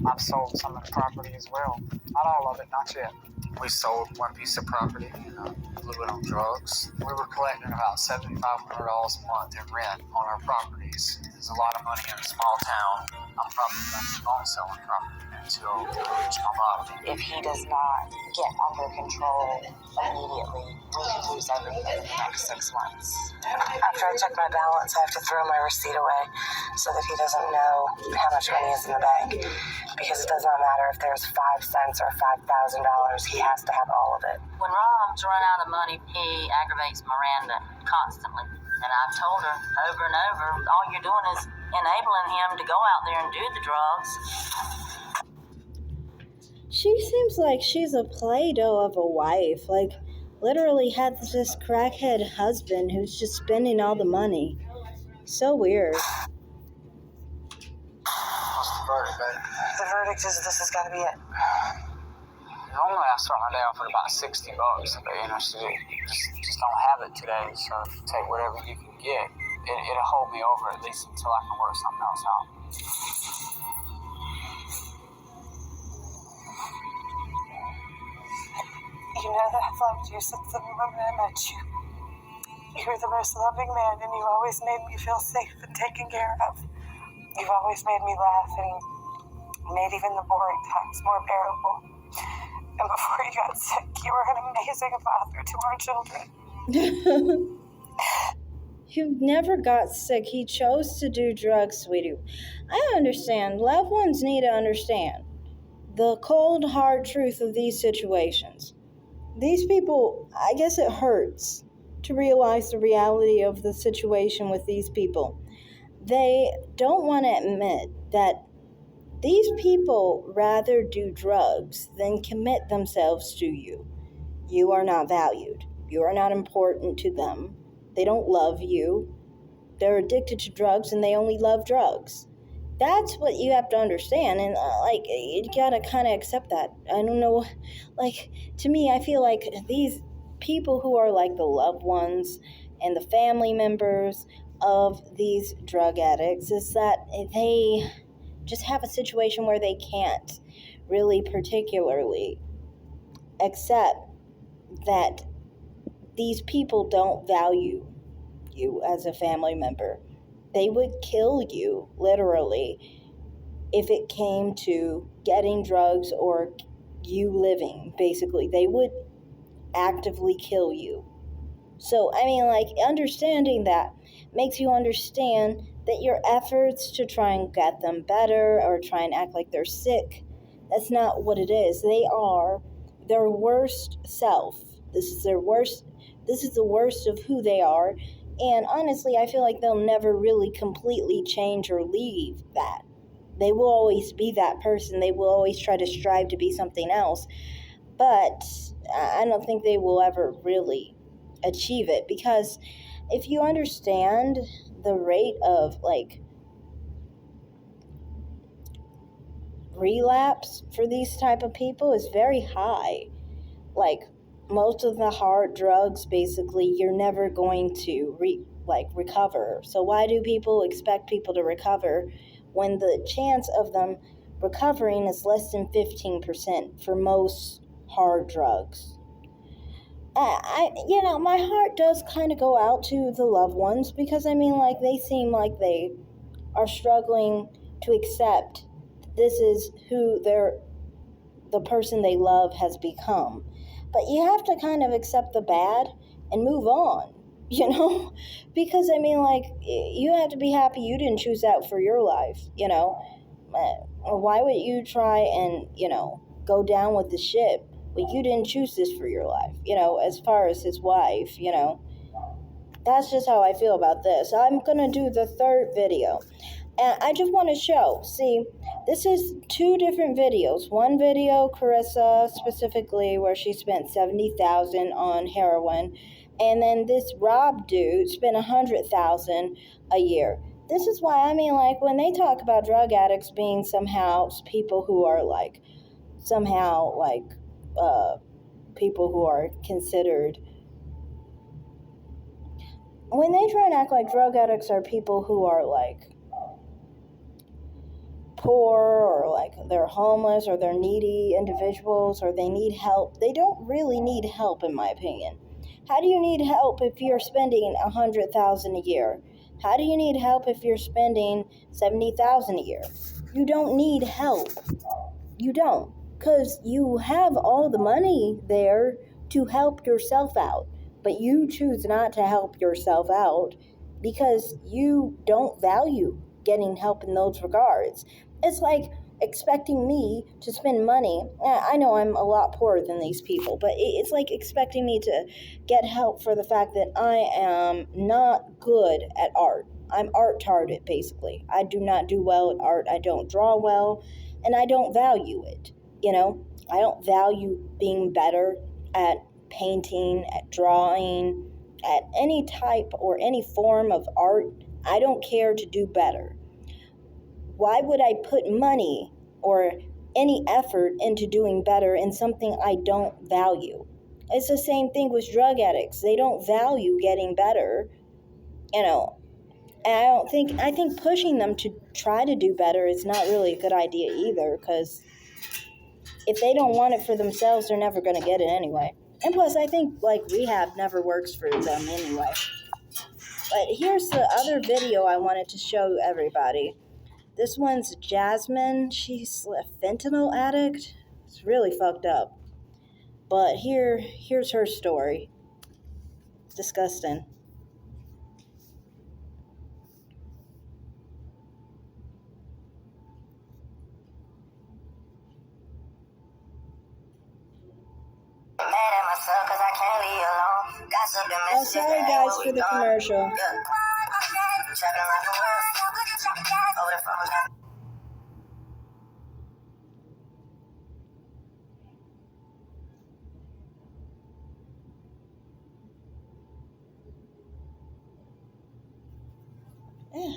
I've sold some of the property as well. Not all of it, not yet. We sold one piece of property and blew it on drugs. We were collecting about $7,500 a month in rent on our properties. There's a lot of money in a small town. I'm probably not selling property now. until they reach my body. If he does not get under control immediately, we could lose everything in the next 6 months. After I check my balance, I have to throw my receipt away so that he doesn't know how much money is in the bank. Because it does not matter if there's 5 cents or $5,000, he has to have all of it. When Rob's run out of money, he aggravates Miranda constantly. And I've told her over and over, all you're doing is enabling him to go out there and do the drugs. She seems like she's a Play-Doh of a wife. Like, literally had this crackhead husband who's just spending all the money. So weird. What's the verdict, baby? The verdict is this has got to be it. Normally I start my day off at about $60, but she just don't have it today, so take whatever you can get. It'll hold me over at least until I can work something else out. You know that I've loved you since the moment I met you. You're the most loving man, and you always made me feel safe and taken care of. You've always made me laugh and made even the boring times more bearable. And before you got sick, you were an amazing father to our children. He never got sick. He chose to do drugs, sweetie. I understand. Loved ones need to understand the cold, hard truth of these situations. These people, I guess it hurts to realize the reality of the situation with these people. They don't want to admit that these people rather do drugs than commit themselves to you. You are not valued. You are not important to them. They don't love you. They're addicted to drugs and they only love drugs. That's what you have to understand. And, you gotta kind of accept that. I don't know. To me, I feel like these people who are like the loved ones and the family members of these drug addicts is that they just have a situation where they can't really particularly accept that these people don't value you as a family member. They would kill you, literally, if it came to getting drugs or you living, basically. They would actively kill you. So, understanding that makes you understand that your efforts to try and get them better or try and act like they're sick, that's not what it is. They are their worst self. This is the worst of who they are. And honestly, I feel like they'll never really completely change or leave that. They will always be that person. They will always try to strive to be something else. But I don't think they will ever really achieve it, because if you understand the rate of relapse for these type of people is very high. Most of the hard drugs, basically, you're never going to recover. So why do people expect people to recover when the chance of them recovering is less than 15% for most hard drugs? My heart does kind of go out to the loved ones, because they seem like they are struggling to accept this is who the person they love has become. But you have to kind of accept the bad and move on, because you have to be happy you didn't choose that for your life. Why would you try and go down with the ship? Well, you didn't choose this for your life, as far as his wife, That's just how I feel about this. I'm going to do the third video. And I just want to show, see, this is 2 different videos. One video, Carissa specifically, where she spent $70,000 on heroin. And then this Rob dude spent $100,000 a year. This is why, when they talk about drug addicts being somehow people who are people who are considered, when they try and act like drug addicts are people who are poor, or they're homeless, or they're needy individuals, or they need help, they don't really need help, in my opinion. How do you need help if you're spending $100,000 a year? How do you need help if you're spending $70,000 a year? You don't need help. You don't. Because you have all the money there to help yourself out. But you choose not to help yourself out because you don't value getting help in those regards. It's like expecting me to spend money. I know I'm a lot poorer than these people, but it's like expecting me to get help for the fact that I am not good at art. I'm art-tarded, basically. I do not do well at art. I don't draw well, and I don't value it. I don't value being better at painting, at drawing, at any type or any form of art. I don't care to do better. Why would I put money or any effort into doing better in something I don't value? It's the same thing with drug addicts. They don't value getting better, and I think pushing them to try to do better is not really a good idea either, because if they don't want it for themselves, they're never going to get it anyway. And plus, I think, rehab never works for them anyway. But here's the other video I wanted to show everybody. This one's Jasmine. She's a fentanyl addict. It's really fucked up. But here's her story. It's disgusting. Oh, sorry guys for the commercial. Yeah.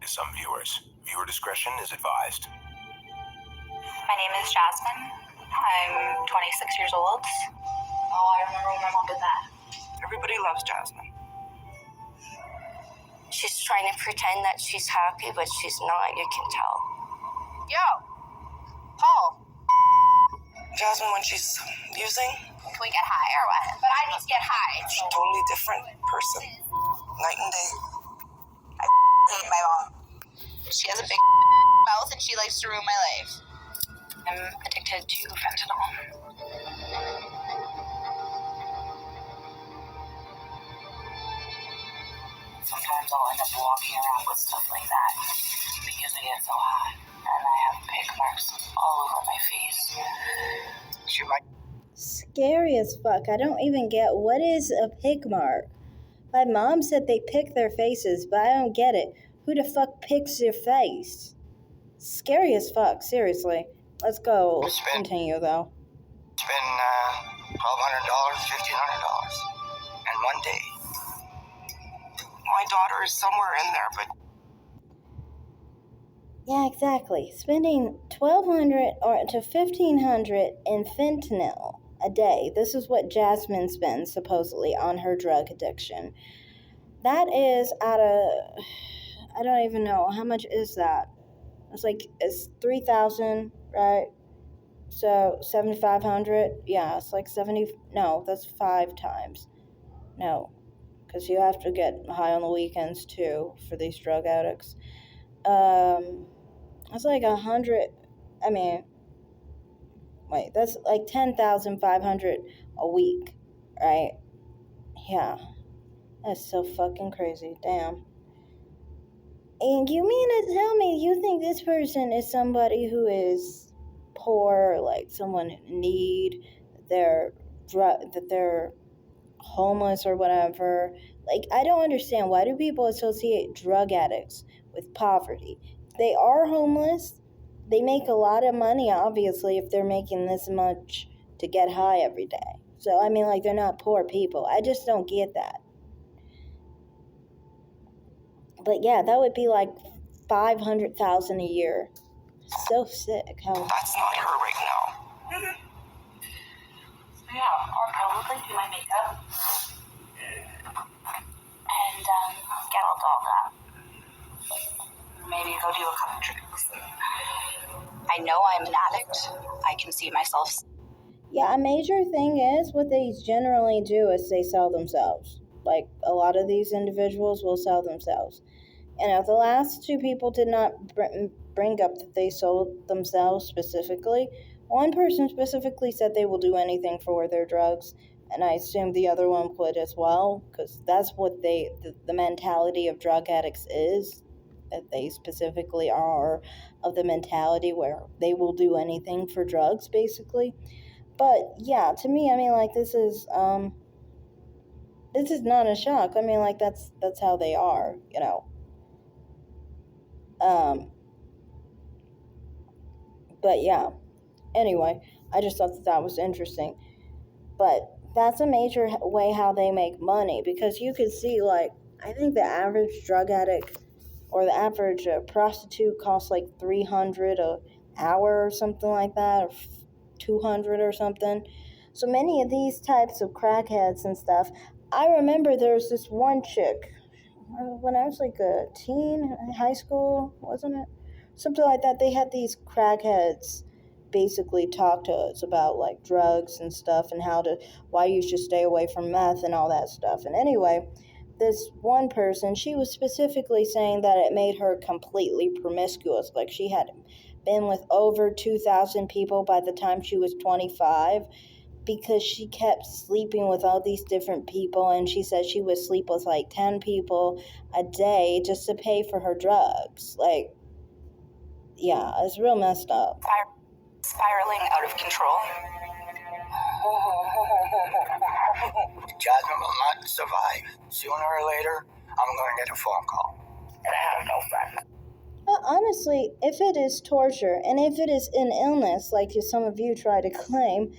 Some viewers. Viewer discretion is advised. My name is Jasmine. I'm 26 years old. Oh, I remember when my mom did that. Everybody loves Jasmine. She's trying to pretend that she's happy, but she's not, you can tell. Yo, Paul. Jasmine, when she's using, Can we get high or what? But I just get high. she's a totally different person. Night and day. I hate my mom. She has a big mouth and she likes to ruin my life. I'm addicted to fentanyl. Sometimes I'll end up walking around with stuff like that because I get so high and I have pig marks all over my face. Scary as fuck. I don't even get what is a pig mark. My mom said they pick their faces, but I don't get it. Who the fuck picks your face? Scary as fuck, seriously. Let's go. Continue though. Spend $1,200, $1,500 in one day. My daughter is somewhere in there, but Yeah, exactly. Spending $1,200 to $1,500 in fentanyl a day. This is what Jasmine spends supposedly on her drug addiction. That is I don't even know how much is that. It's $3,000, right? So 7,500. Yeah, it's like 70. No, that's 5 times. No, because you have to get high on the weekends too for these drug addicts. That's like 100. I mean, wait, that's like 10,500 a week, right? Yeah, that's so fucking crazy. Damn. And you mean to tell me you think this person is somebody who is poor, like someone in need, that they're homeless or whatever? Like, I don't understand. Why do people associate drug addicts with poverty? They are homeless. They make a lot of money, obviously, if they're making this much to get high every day. So, I mean, like, they're not poor people. I just don't get that. But yeah, that would be like $500,000 a year. So sick. that's not her right now. Yeah, I'll probably do my makeup and get all dolled up. Maybe go do a couple drinks. I know I'm an addict. I can see myself. Yeah, a major thing is what they generally do is they sell themselves. Like, a lot of these individuals will sell themselves. And the last two people did not bring up that they sold themselves specifically. One person specifically said they will do anything for their drugs, and I assume the other one would as well, because that's what the mentality of drug addicts is, that they specifically are of the mentality where they will do anything for drugs, basically. But yeah, to me, I mean, like, this is not a shock. I mean, like, that's how they are, you know. But yeah, anyway, I just thought that was interesting. But that's a major way how they make money, because you could see, like, I think the average drug addict or the average prostitute costs like $300 an hour or something like that, or $200 or something. So many of these types of crackheads and stuff. I remember there was this one chick when I was like a teen in high school, wasn't it? Something like that. They had these crackheads basically talk to us about like drugs and stuff, and why you should stay away from meth and all that stuff. And anyway, this one person, she was specifically saying that it made her completely promiscuous. Like, she had been with over 2,000 people by the time she was 25, because she kept sleeping with all these different people, and she said she would sleep with like 10 people a day just to pay for her drugs. Like, yeah, it's real messed up. Spiraling out of control. Jasmine will not survive. Sooner or later, I'm going to get a phone call. And I have no friends. But honestly, if it is torture, and if it is an illness, like some of you try to claim,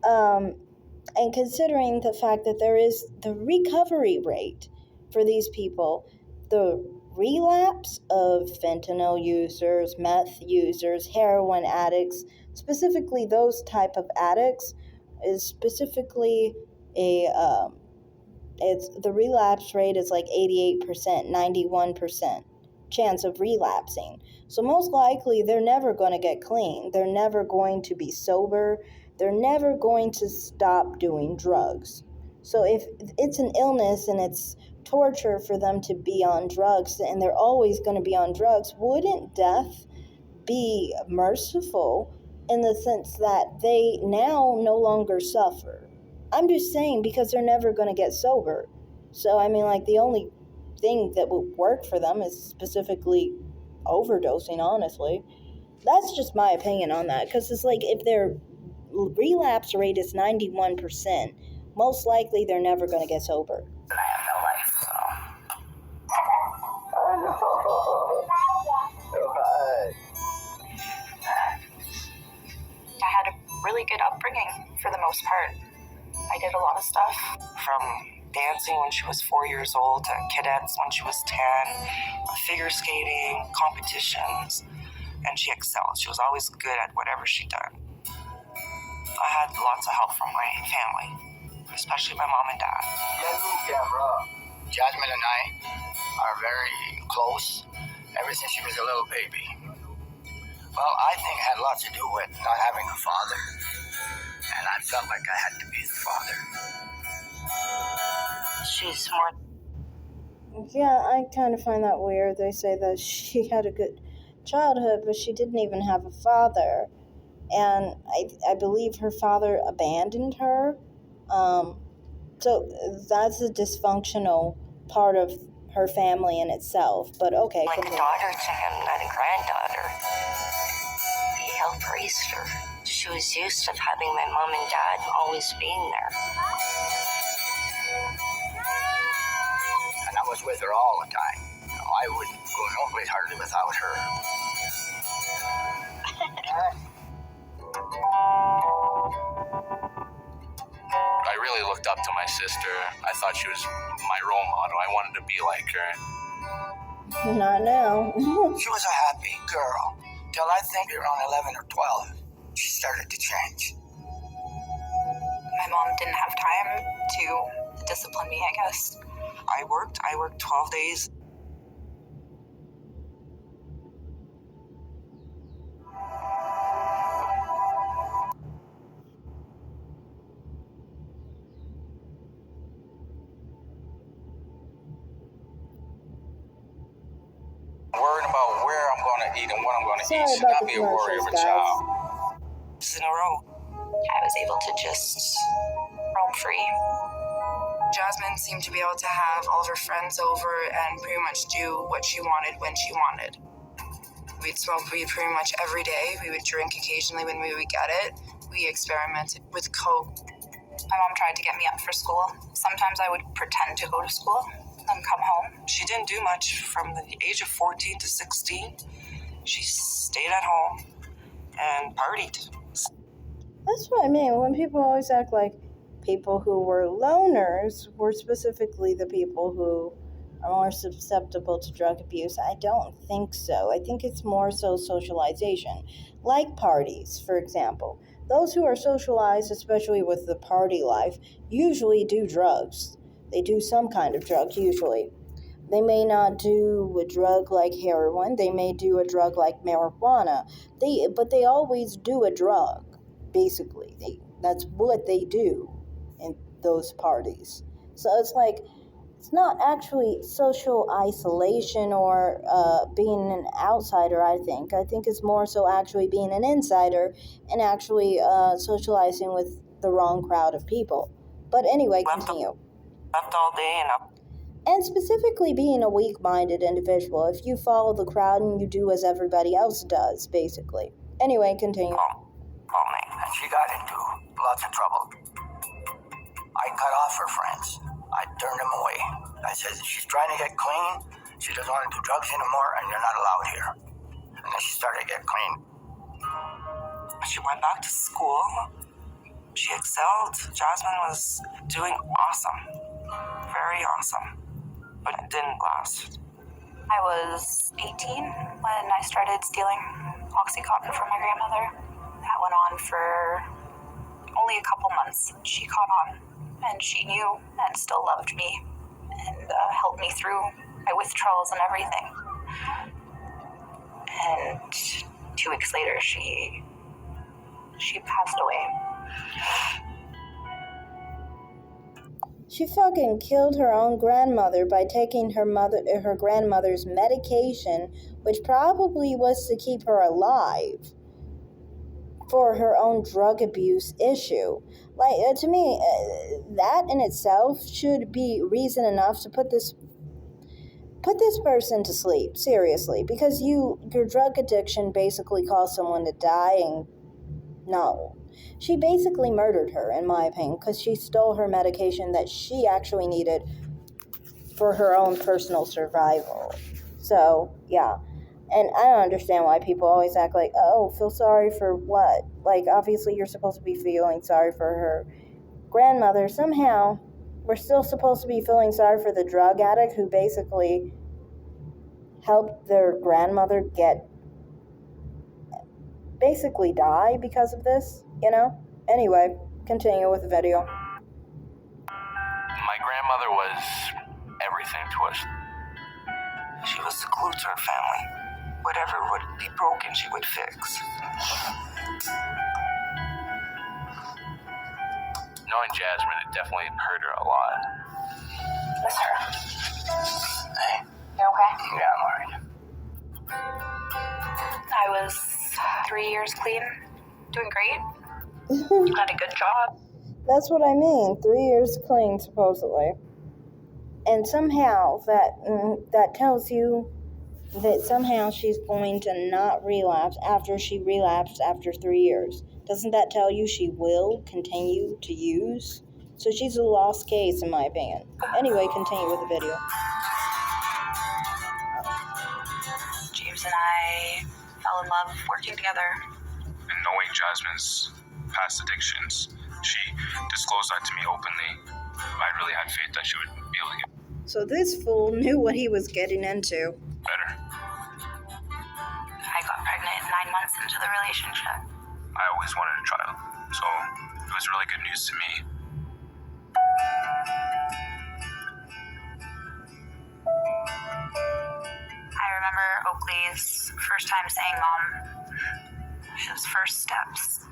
and considering the fact that there is the recovery rate for these people, the relapse of fentanyl users, meth users, heroin addicts, specifically those type of addicts, is specifically it's the relapse rate is like 88%, 91% chance of relapsing. So most likely they're never going to get clean. They're never going to be sober. They're never going to stop doing drugs. So if it's an illness and it's torture for them to be on drugs, and they're always going to be on drugs, wouldn't death be merciful in the sense that they now no longer suffer? I'm just saying, because they're never going to get sober. So, I mean, like, the only thing that would work for them is specifically overdosing, honestly. That's just my opinion on that, because it's like, if their relapse rate is 91%, most likely they're never going to get sober. I have no life, so. I had a really good upbringing for the most part. I did a lot of stuff. From dancing when she was 4 years old to cadets when she was 10, figure skating, competitions, and she excelled. She was always good at whatever she done. I had lots of help from my family, especially my mom and dad. Jasmine and I are very close ever since she was a little baby. Well, I think it had lots to do with not having a father, and I felt like I had to be the father. She's more... Yeah, I kind of find that weird. They say that she had a good childhood, but she didn't even have a father. And I believe her father abandoned her. So that's a dysfunctional part of her family in itself. But okay, like continue. a daughter to him, not a granddaughter. He helped raise her. She was used to having my mom and dad always being there. And I was with her all the time. I wouldn't go no place hardly without her. I really looked up to my sister. I thought she was my role model. I wanted to be like her. Not now. She was a happy girl. Till I think around 11 or 12, she started to change. My mom didn't have time to discipline me, I guess. I worked 12 days. to eat and what I'm going to Sorry eat should about not the be a worry of a commercials, child. In a row. I was able to just roam free. Jasmine seemed to be able to have all of her friends over and pretty much do what she wanted when she wanted. We'd smoke weed pretty much every day. We would drink occasionally when we would get it. We experimented with coke. My mom tried to get me up for school. Sometimes I would pretend to go to school, then come home. She didn't do much from the age of 14 to 16. She stayed at home and partied. That's what I mean. When people always act like people who were loners were specifically the people who are more susceptible to drug abuse, I don't think so. I think it's more so socialization. Like parties, for example. Those who are socialized, especially with the party life, usually do drugs. They do some kind of drug, usually. They may not do a drug like heroin. They may do a drug like marijuana. But they always do a drug. Basically, that's what they do in those parties. So it's not actually social isolation or being an outsider. I think it's more so actually being an insider and actually socializing with the wrong crowd of people. But anyway, continue. Left all day And specifically being a weak-minded individual, if you follow the crowd and you do as everybody else does, basically. Anyway, continue. Oh man, she got into lots of trouble. I cut off her friends. I turned them away. I said, she's trying to get clean. She doesn't want to do drugs anymore, and you're not allowed here. And then she started to get clean. She went back to school. She excelled. Jasmine was doing awesome. Very awesome. But it didn't last. I was 18 when I started stealing Oxycontin from my grandmother. That went on for only a couple months. She caught on, and she knew and still loved me and helped me through my withdrawals and everything. And 2 weeks later, she passed away. She fucking killed her own grandmother by taking her grandmother's medication, which probably was to keep her alive, for her own drug abuse issue. To me, that in itself should be reason enough to put this person to sleep, seriously, because your drug addiction basically caused someone to die. And no, she basically murdered her, in my opinion, because she stole her medication that she actually needed for her own personal survival. So, yeah. And I don't understand why people always act like, oh, feel sorry for what? Like, obviously you're supposed to be feeling sorry for her grandmother. Somehow, we're still supposed to be feeling sorry for the drug addict who basically helped their grandmother basically die because of this, you know? Anyway, continue with the video. My grandmother was everything to us. She was the glue to her family. Whatever would be broken, she would fix. Knowing Jasmine, it definitely hurt her a lot. Miss her. Hey. You okay? Yeah, I'm alright. I was 3 years clean, doing great. Had a good job. That's what I mean. 3 years clean, supposedly. And somehow that tells you that somehow she's going to not relapse after she relapsed after 3 years. Doesn't that tell you she will continue to use? So she's a lost case, in my opinion. Anyway, continue with the video. James and I fell in love working together. And knowing Jasmine's past addictions, she disclosed that to me openly. I really had faith that she would be able to get So this fool knew what he was getting into. better. I got pregnant 9 months into the relationship. I always wanted a child, so it was really good news to me. I remember Oakley's first time saying mom, his first steps,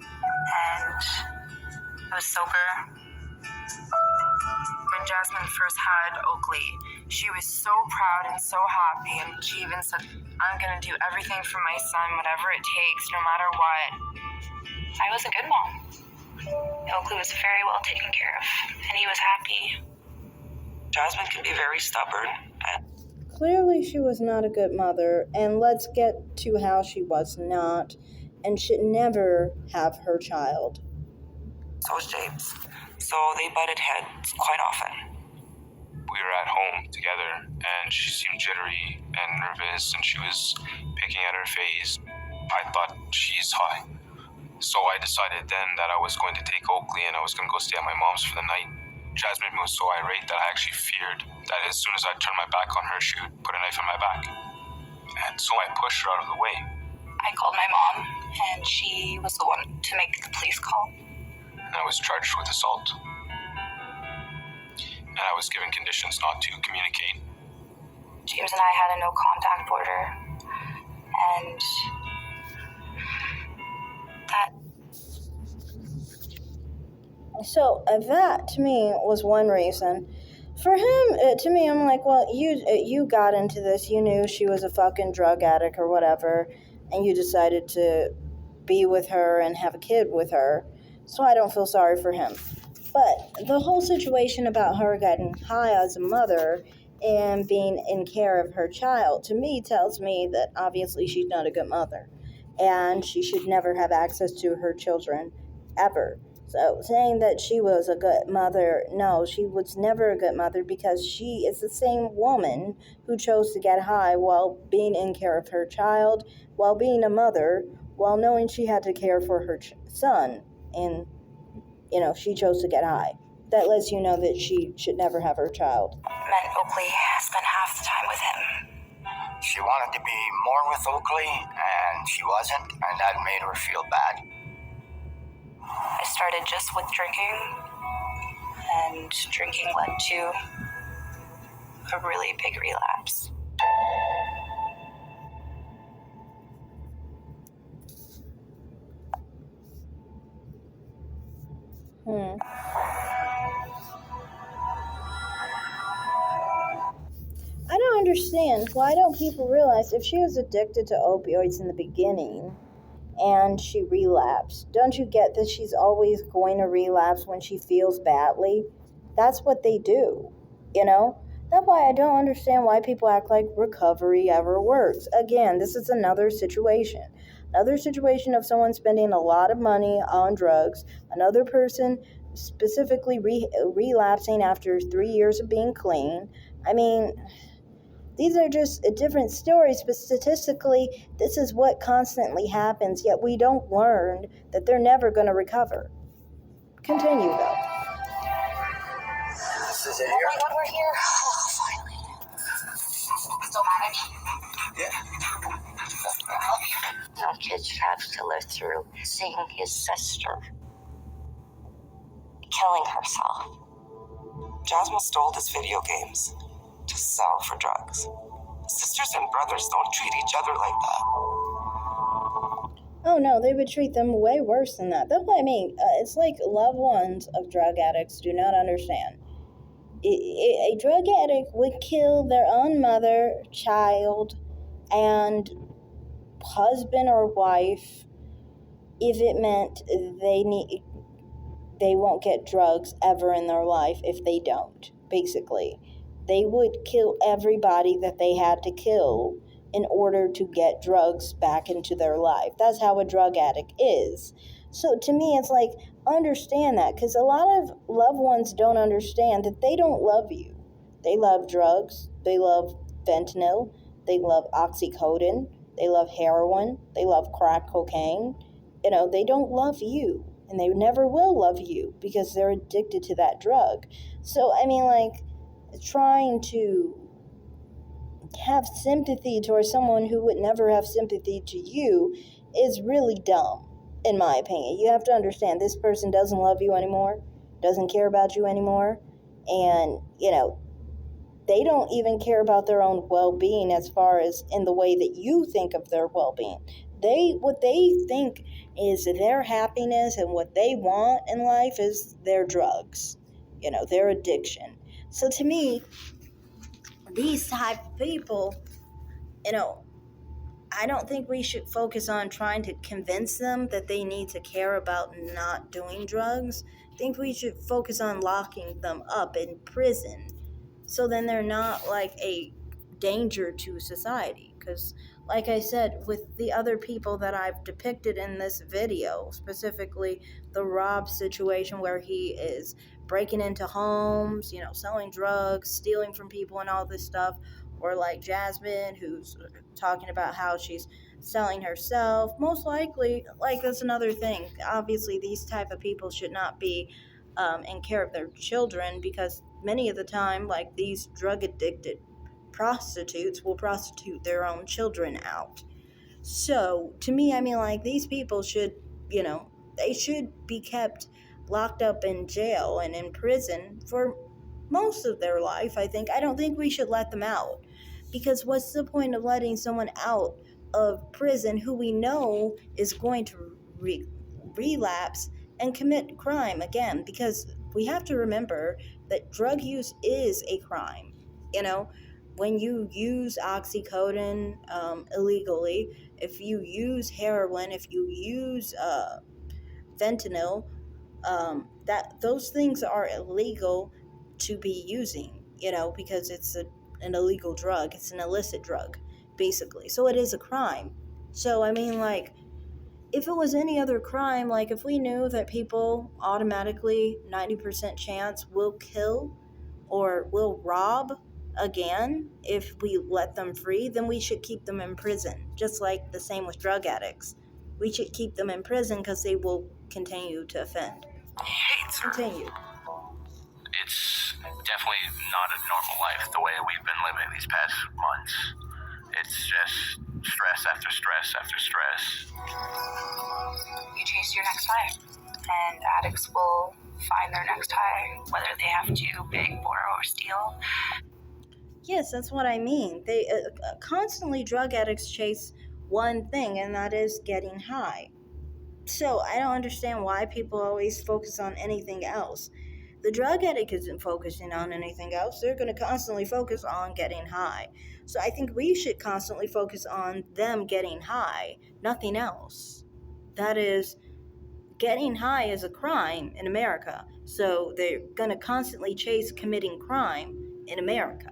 and it was sober. When Jasmine first had Oakley, she was so proud and so happy, and she even said, I'm gonna do everything for my son, whatever it takes, no matter what. I was a good mom. Oakley was very well taken care of, and he was happy. Jasmine can be very stubborn. Clearly, she was not a good mother, and let's get to how she was not and should never have her child. So was James. So they butted heads quite often. We were at home together, and she seemed jittery and nervous, and she was picking at her face. I thought she's high. So I decided then that I was going to take Oakley and I was going to go stay at my mom's for the night. Jasmine was so irate that I actually feared that as soon as I turned my back on her, she would put a knife in my back. And so I pushed her out of the way. I called my mom, and she was the one to make the police call. And I was charged with assault. And I was given conditions not to communicate. James and I had a no contact order, and that. So that to me was one reason. For him, to me, I'm like, well, you got into this. You knew she was a fucking drug addict or whatever, and you decided to be with her and have a kid with her. So I don't feel sorry for him. But the whole situation about her getting high as a mother and being in care of her child, to me, tells me that obviously she's not a good mother. And she should never have access to her children, ever. So saying that she was a good mother, no, she was never a good mother because she is the same woman who chose to get high while being in care of her child, while being a mother, while knowing she had to care for her son, and she chose to get high. That lets you know that she should never have her child. Meant Oakley spent half the time with him. She wanted to be more with Oakley, and she wasn't, and that made her feel bad. I started just with drinking, and drinking led to a really big relapse. I don't understand. Why don't people realize if she was addicted to opioids in the beginning and she relapsed, don't you get that she's always going to relapse when she feels badly? That's what they do, That's why I don't understand why people act like recovery ever works. Again, this is another situation. Another situation of someone spending a lot of money on drugs, another person specifically relapsing after 3 years of being clean. I mean, these are just different stories, but statistically, this is what constantly happens, yet we don't learn that they're never going to recover. Continue, though. This is it Oh my God, we're here. Oh, finally. Still manic? Yeah. No kid should have to live through seeing his sister killing herself. Jasmine stole his video games to sell for drugs. Sisters and brothers don't treat each other like that. Oh no, they would treat them way worse than that. That's what I mean. It's like loved ones of drug addicts do not understand. A drug addict would kill their own mother, child, and husband or wife if it meant they won't get drugs ever in their life if they don't, basically. They would kill everybody that they had to kill in order to get drugs back into their life. That's how a drug addict is. So to me, it's like, understand that, because a lot of loved ones don't understand that they don't love you. They love drugs. They love fentanyl. They love oxycodone. They love heroin. They love crack cocaine. They don't love you. And they never will love you because they're addicted to that drug. So, I mean, trying to have sympathy towards someone who would never have sympathy to you is really dumb, in my opinion. You have to understand this person doesn't love you anymore, doesn't care about you anymore, and, they don't even care about their own well-being as far as in the way that you think of their well-being. What they think is their happiness and what they want in life is their drugs. their addiction. So to me, these type of people, I don't think we should focus on trying to convince them that they need to care about not doing drugs. I think we should focus on locking them up in prison so then they're not like a danger to society. Because, like I said, with the other people that I've depicted in this video, specifically the Rob situation where he is breaking into homes, selling drugs, stealing from people and all this stuff, or like Jasmine, who's talking about how she's selling herself, most likely, like, that's another thing. Obviously, these type of people should not be in care of their children, because many of the time, like, these drug addicted prostitutes will prostitute their own children out. So to me, I mean, like, these people should, they should be kept locked up in jail and in prison for most of their life. I don't think we should let them out, because what's the point of letting someone out of prison who we know is going to relapse and commit crime again? Because we have to remember that drug use is a crime. When you use oxycodone illegally, if you use heroin, if you use fentanyl, that those things are illegal to be using, because it's an illegal drug. It's an illicit drug, basically. So it is a crime. So, I mean, like, if it was any other crime, like if we knew that people automatically 90% chance will kill or will rob again if we let them free, then we should keep them in prison. Just like the same with drug addicts. We should keep them in prison because they will continue to offend. Continue. It's definitely not a normal life the way we've been living these past months. It's just stress after stress after stress. You chase your next high, and addicts will find their next high, whether they have to beg, borrow, or steal. Yes, that's what I mean. They constantly, drug addicts chase one thing, and that is getting high. So I don't understand why people always focus on anything else. The drug addict isn't focusing on anything else. They're going to constantly focus on getting high. So I think we should constantly focus on them getting high, nothing else. That is, getting high is a crime in America. So they're going to constantly chase committing crime in America.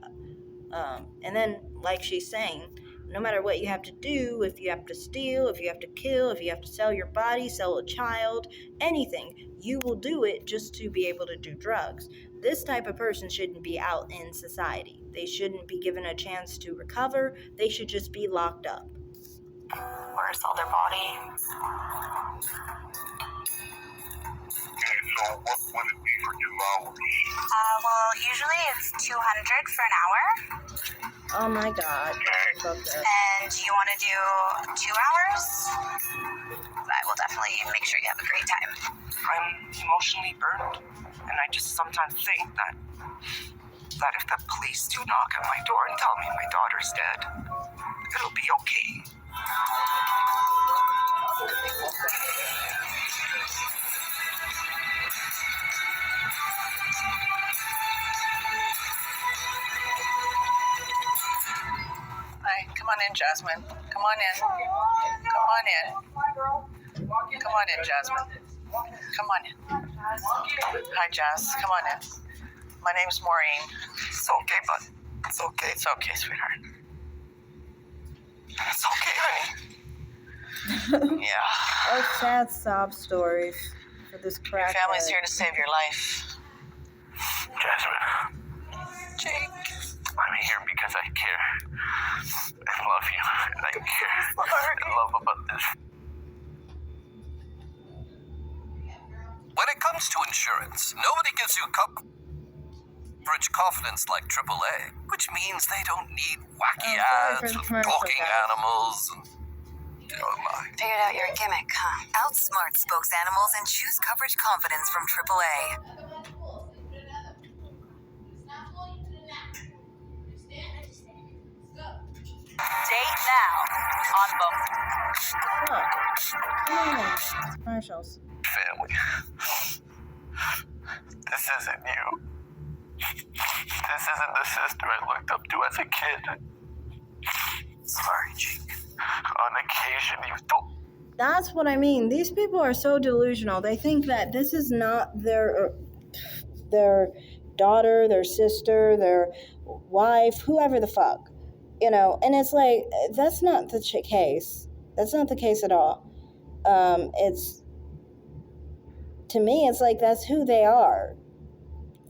And then, like she's saying, no matter what you have to do, if you have to steal, if you have to kill, if you have to sell your body, sell a child, anything, you will do it just to be able to do drugs. This type of person shouldn't be out in society. They shouldn't be given a chance to recover. They should just be locked up. Or sell their body. So what would it be for 2 hours? Well, usually it's $200 for an hour. Oh my God. And you want to do 2 hours? I will definitely make sure you have a great time. I'm emotionally burned, and I just sometimes think that if the police do knock at my door and tell me my daughter's dead, it'll be okay. Hi, come on in, Jasmine. Come on in. Come on in. Come on in, Jasmine. Come on in. Hi, Jazz. Come on in. My name's Maureen. It's okay, bud. It's okay. It's okay, sweetheart. It's okay, honey. Yeah. Oh, sad sob stories for this crack. Your family's here to save your life. Jasmine. Jake. I'm here because I care. I love you. And I care. I love about this. When it comes to insurance, nobody gives you coverage confidence like AAA, which means they don't need wacky ads with talking animals and Figured out your gimmick, huh? Outsmart spokes animals and choose coverage confidence from AAA. Date now on Bumble. Come on in. Commercials. Family. This isn't you. This isn't the sister I looked up to as a kid. Sorry, Jake. On occasion, you thought. That's what I mean. These people are so delusional. They think that this is not their daughter, their sister, their wife, whoever the fuck. And it's like, that's not the case. That's not the case at all. To me, it's like that's who they are.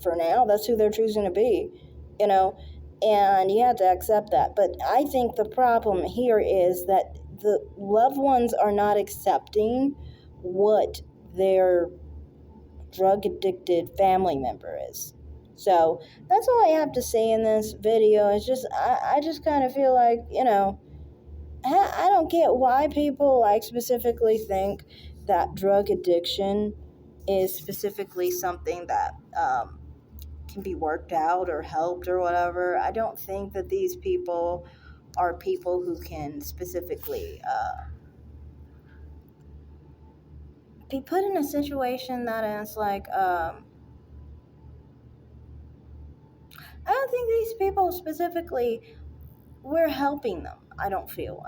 For now, that's who they're choosing to be, and you have to accept that. But I think the problem here is that the loved ones are not accepting what their drug-addicted family member is. So that's all I have to say in this video. It's just, I just kind of feel like, I don't get why people specifically think that drug addiction is specifically something that can be worked out or helped or whatever. I don't think that these people are people who can specifically be put in a situation that is like, I don't think these people specifically, we're helping them. I don't feel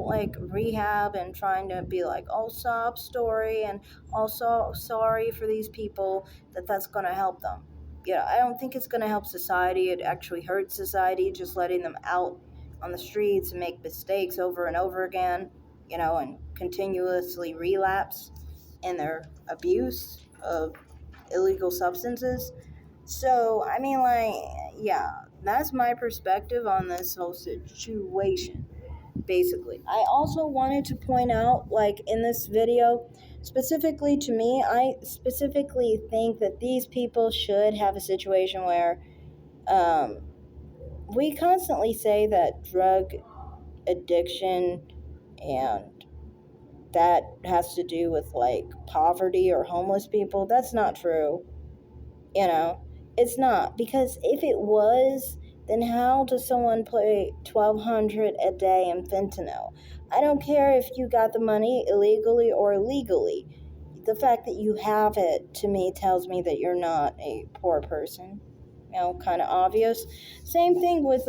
like rehab and trying to be like, oh, sob story and also sorry for these people, that's going to help them. I don't think it's going to help society. It actually hurts society, just letting them out on the streets and make mistakes over and over again, and continuously relapse in their abuse of illegal substances. So, I mean, that's my perspective on this whole situation, basically. I also wanted to point out, in this video, specifically to me, I specifically think that these people should have a situation where we constantly say that drug addiction and that has to do with, poverty or homeless people. That's not true. It's not, because if it was, then how does someone pay $1,200 a day in fentanyl? I don't care if you got the money illegally or legally. The fact that you have it, to me, tells me that you're not a poor person. Kind of obvious. Same thing with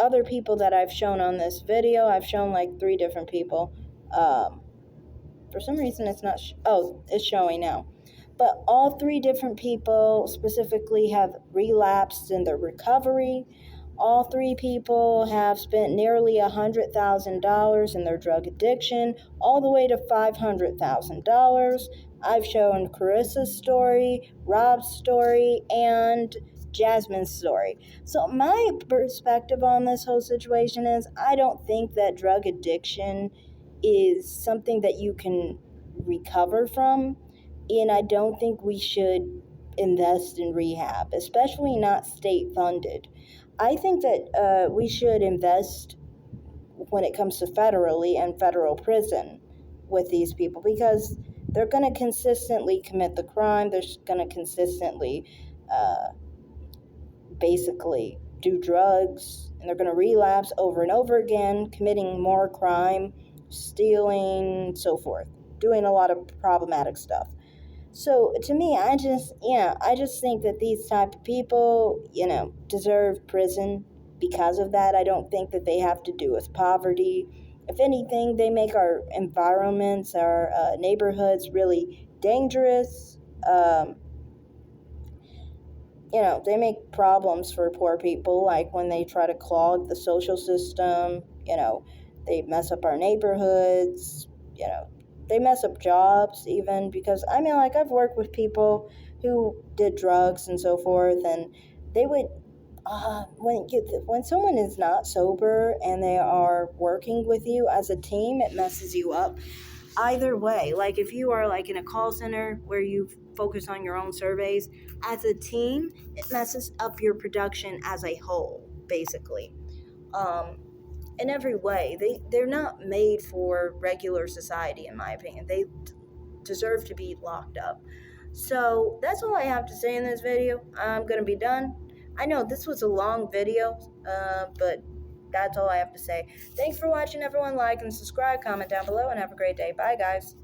other people that I've shown on this video. I've shown 3 different people. For some reason, it's not. It's showing now. But all 3 different people specifically have relapsed in their recovery. All 3 people have spent nearly $100,000 in their drug addiction, all the way to $500,000. I've shown Carissa's story, Rob's story, and Jasmine's story. So my perspective on this whole situation is, I don't think that drug addiction is something that you can recover from. And I don't think we should invest in rehab, especially not state-funded. I think that we should invest when it comes to federally and federal prison with these people, because they're going to consistently commit the crime. They're going to consistently basically do drugs, and they're going to relapse over and over again, committing more crime, stealing, so forth, doing a lot of problematic stuff. So to me, I just think that these type of people, deserve prison because of that. I don't think that they have to do with poverty. If anything, they make our environments, our neighborhoods really dangerous. They make problems for poor people, like when they try to clog the social system. They mess up our neighborhoods. They mess up jobs even, because I've worked with people who did drugs and so forth, and they would when someone is not sober and they are working with you as a team, it messes you up either way. If you are in a call center where you focus on your own surveys, as a team, it messes up your production as a whole, basically. In every way. They're not made for regular society, in my opinion. They deserve to be locked up. So that's all I have to say in this video. I'm going to be done. I know this was a long video, but that's all I have to say. Thanks for watching, everyone. Like and subscribe, comment down below, and have a great day. Bye, guys.